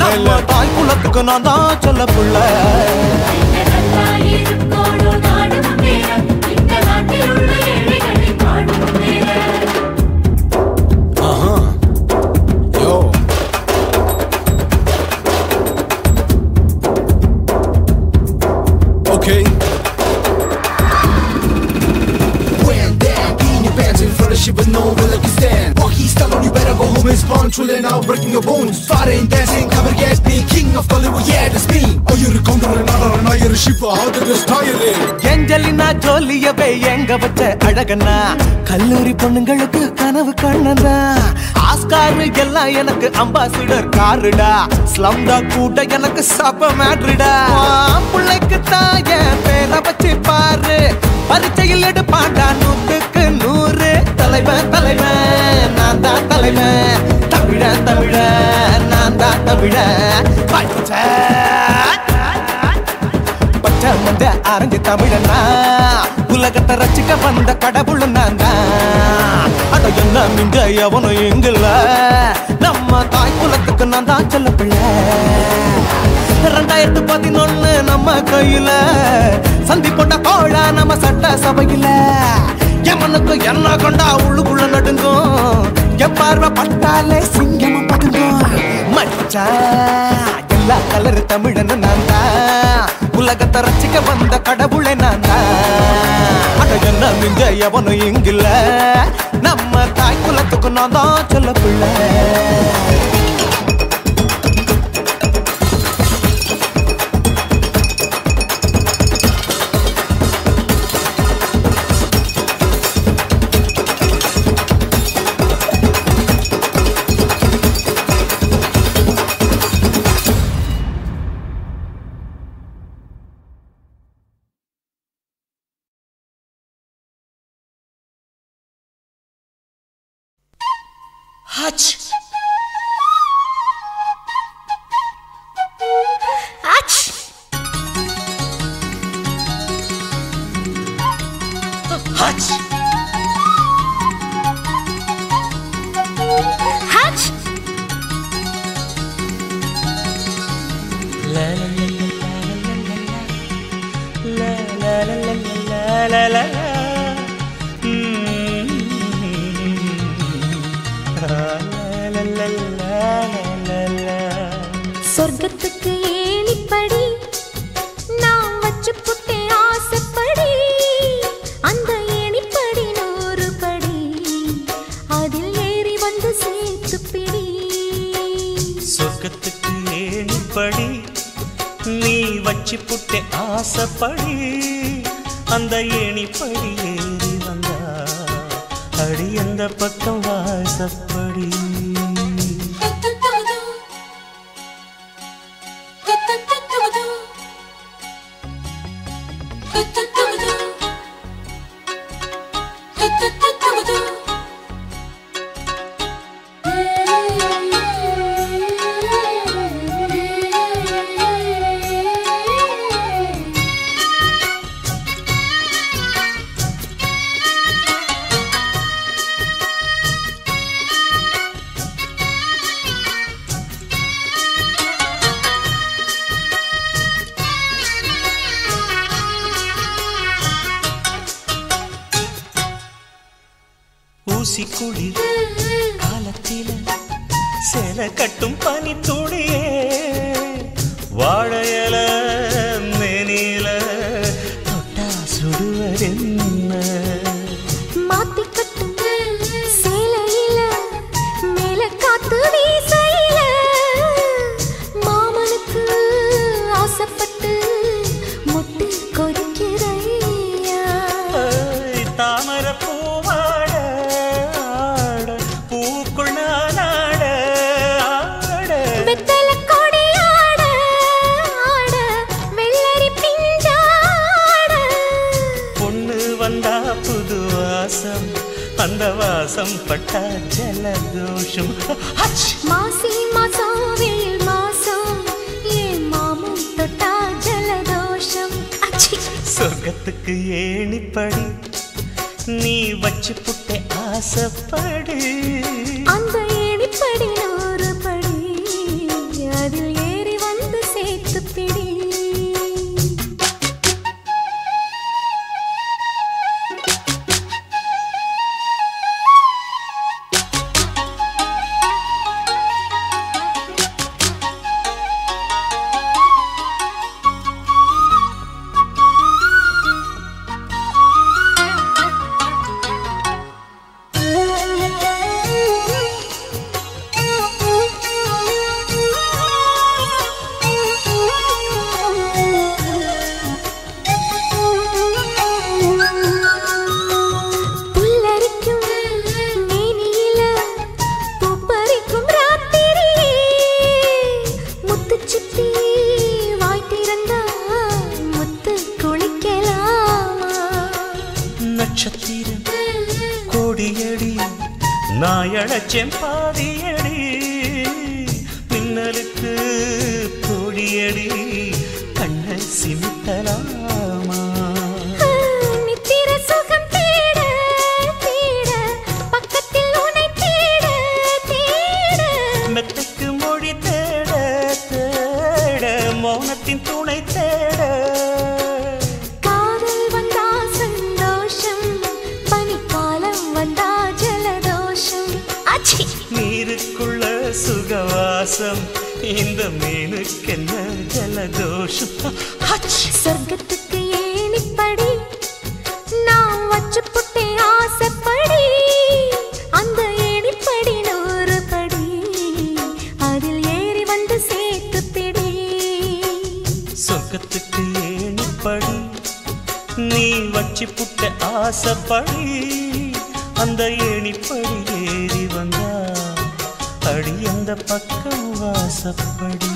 நம்ம தாய் குலத்துக்கு நான் தான் சொல்ல புள்ள Okay. When down, being your pants in front of shit, but no one like you stand. Walkie style on you better go home and spawn, chillin' out, breaking your bones. Fighting, dancing, cover gas, being king of Hollywood, yeah, that's me. Oh, you're a condor and another, you're a shipper, how did this tie it? Angelina ஜோலியவே எங்க வச்ச அழகனா கல்லூரி பொண்ணுங்களுக்கு கனவு கண்ணனா Oscar எல்லாம் எனக்கு ambassador காருடா ஸ்லம்டா கூட எனக்கு சப்ப மேட்ருடா பிள்ளைக்கு தாய பேரை வச்சு பாரு பரிச்சையில் எடுப்பாண்டா 100க்கு 100 தலைவன் தலைவன் நான் தான் தலைவன் தமிழன் தமிழன் நான் தான் தமிழன் பச்சை பச்சை மந்த ஆரஞ்சு தமிழனா உலகத்தை ரசிக்க வந்த கடவுள் நான் தான் அட என்ன மிஞ்ச எவனும் எங்கில்ல நம்ம தாய் குலத்துக்கு நான் தான் சொல்ல பிள்ளை 2011 நம்ம கையில சந்தி போட்ட கோழா நம்ம சட்ட சபையில எவனுக்கு என்ன கொண்டா உள்ளுக்குள்ள நடுங்கும் என் பார்வை பட்டாலே சிங்கமும் பதுங்கும் மச்சா எல்லா கலர் தமிழன் நான் தான் உலகத்தை ரசிக்க வந்த கடவுளை நான் தான் அட என்ன மிஞ்ச எவனும் இங்கில்ல நம்ம தாய் குலத்துக்கு நான் தான் சொல்ல பிள்ளை Hutch. Hutch. Hutch. Hutch. La la la la la la la la la. சொர்க்கத்துக்கு ஏணிப்படி நான் வச்சு புட்டேன் ஆசைப்படி அந்த ஏணிப்படி 100 படி அதில் ஏறி வந்து சேர்த்து பிடி சொர்க்கத்துக்கு ஏணிப்படி நீ வச்சு புட்டே ஆசைப்படி அந்த ஏணிப்படி ஏறி வந்தா அடி அந்த பக்கம் வாசப்படி ஊசி குளிர் காலத்தில சேலை கட்டும் பனி துளியே வாழையல மேனில தொட்டா சுடுவதென்ன மாத்தி கட்டும் சேலையில மேல காத்து வீசையில மாமனுக்கு ஆசைப்பட்டு முட்டு கொதிக்கிறையா தாமர பூவாட பூக்குள் நானாட வெத்தல கொடி ஆட ஆட வெள்ளரி பிஞ்சாட பொண்ணு வந்தா புது வாசம் அந்த வாசம் பட்டா ஜலதோஷம் மாசி மாசம் வெயில் மாசம் ஏன் மாமன் தொட்டா ஜலதோஷம் சொர்க்கத்துக்கு ஏணிப்படி நீ வச்சு புட்டே ஆசைப்படி அந்த ஏணிப்படி 100 படி அதில் ஏறி வந்து சேர்த்து பிடி நட்சத்திரம் கோடியடி நாயழச்சேன் பாதியடி மின்னலுக்கு கோடியடி கண்ணை சிமிட்டலாமா நித்திர சுகம் தேட தேட பக்கத்தில் உன்னை தேட தேட மெத்தைக்கு மொழி தேட தேட மௌனத்தின் துணை தேட காதல் வந்தா சந்தோஷம் பனிக்காலம் வந்தா ஜலதோஷம் நீருக்குள்ள சுகவாசம் இந்த மீனுக்கென்ன ஜலதோஷம் சொர்க்கத்துக்கு ஏணிப்படி நான் வச்சு புட்டே ஆசைப்படி அந்த ஏணிப்படி 100 படி அதில் ஏறி வந்து சேர்த்து பிடி சொர்க்கத்துக்கு ஏணிப்படி நீ வச்சு புட்ட ஆசைப்படி அந்த ஏணிப்படி ஏறி வந்தா அடி அந்த பக்கம் வாசப்படி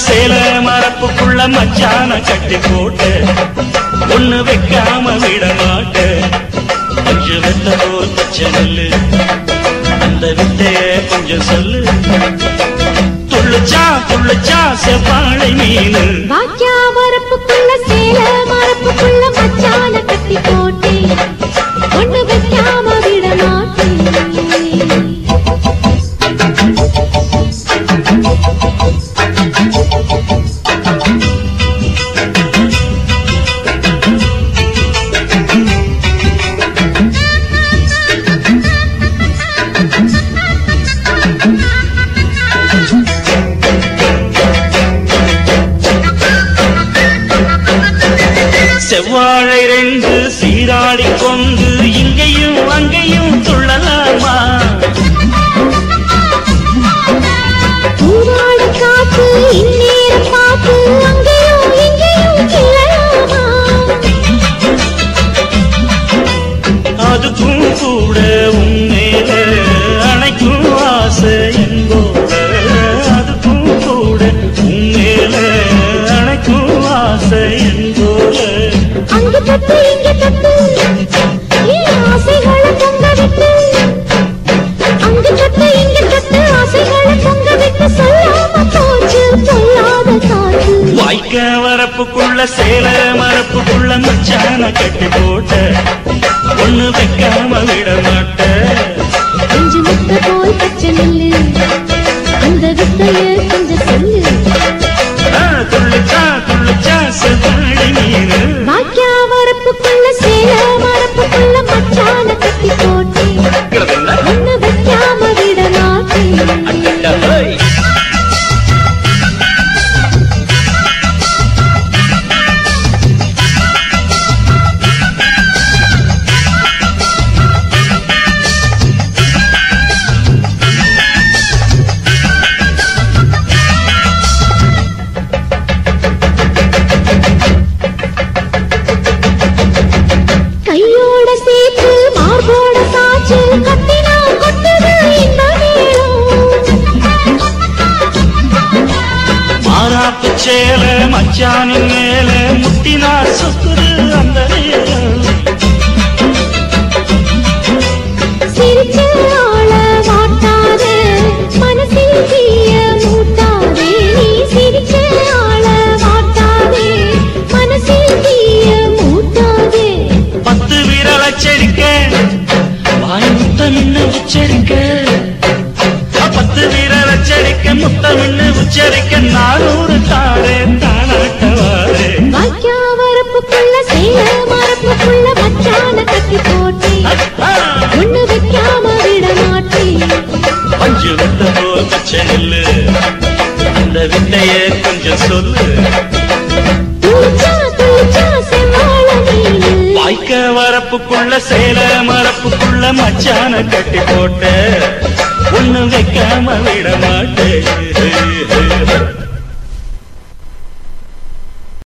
சேல மரப்புக்குள்ள மச்சான கட்டி போட்டு ஒண்ணு வைக்காம விட மாட்ட கொஞ்ச வெத்த போல் பச்சை நெல்லு அந்த வித்தைய கொஞ்சம் சொல்லு துள்ளுச்சா செவ்வாழை மீனு வாக்கியா வரப்புக்குள்ள சேல மரப்புக்குள்ள மச்சான கட்டி போட்டே ஒண்ணு வைக்காம விட மாட்டேன் செவ்வாழை ரெண்டு சீராடி கொண்டு இங்கேயும் அங்கேயும் துள்ளலாமா பூவாடி காத்து இந்நேர பாத்து அங்கேயும் இங்கேயும் கிளலாமா அதுக்கும் கூட உன்மேல அணைக்கும் ஆசை என்போட அதுக்கும் கூட உன்மேல அணைக்கும் ஆசை என்போட அங்கு தட்டு இங்கு தட்டு ஏன் ஆசைகளை பொங்க விட்டு அங்கு தட்டு இங்கு தட்டு ஆசைகளை பொங்க விட்டு சொல்லாம போச்சு சொல்லாத காற்று வாய்க்க வரப்புக்குள்ள சேல மரப்புக்குள்ள மச்சான கட்டி போட்ட ஒண்ணு வைக்காம விட மாட்ட கொஞ்சம் முத்த போல் பச்சை நெல்லு அந்த வித்தைய கொஞ்சம் சொல்லு துள்ளுச்சா செவ்வாழை மீனு வாக்கியா வரப்புக்குள்ள சேல மரப்புக்குள்ள மச்சான கட்டி போட்டே ஒண்ணு வைக்காம விட மாட்டேன் கையோட சேர்த்து மார்போட சாச்சு கட்டினா கொட்டுது இந்த மாறாப்பு சேல மச்சானின் மேல முட்டினா சுத்துது அந்த நேரம் சிரிச்சு ஆள மாட்டாதே மனசில் தீய மூட்டாதே நீ சிரிச்சு ஆள மாட்டாதே மனசில் தீய மூட்டாதே 10 விரல் அச்சரிக்க வாய் முத்தமின்னு உச்சரிக்க 10 விரல் அச்சரிக்க முத்தமின்னு உச்சரிக்க 400 தாரே தானாட்டவாரே வாக்கியா வரப்புக்குள்ள சேல மரப்புக்குள்ள மச்சான கட்டி போட்டே ஒண்ணு வைக்காம விட மாட்டேன் பஞ்சு வெத்த போல் பச்சை நெல்லு அந்த வித்தைய கொஞ்சம் சொல்லு துள்ளுச்சா செவ்வாழை மீனு வாய்க்க வரப்புக்குள்ள சேல மரப்புக்குள்ள மச்சான கட்டி போட்ட ஒண்ணு வைக்காம விட மாட்ட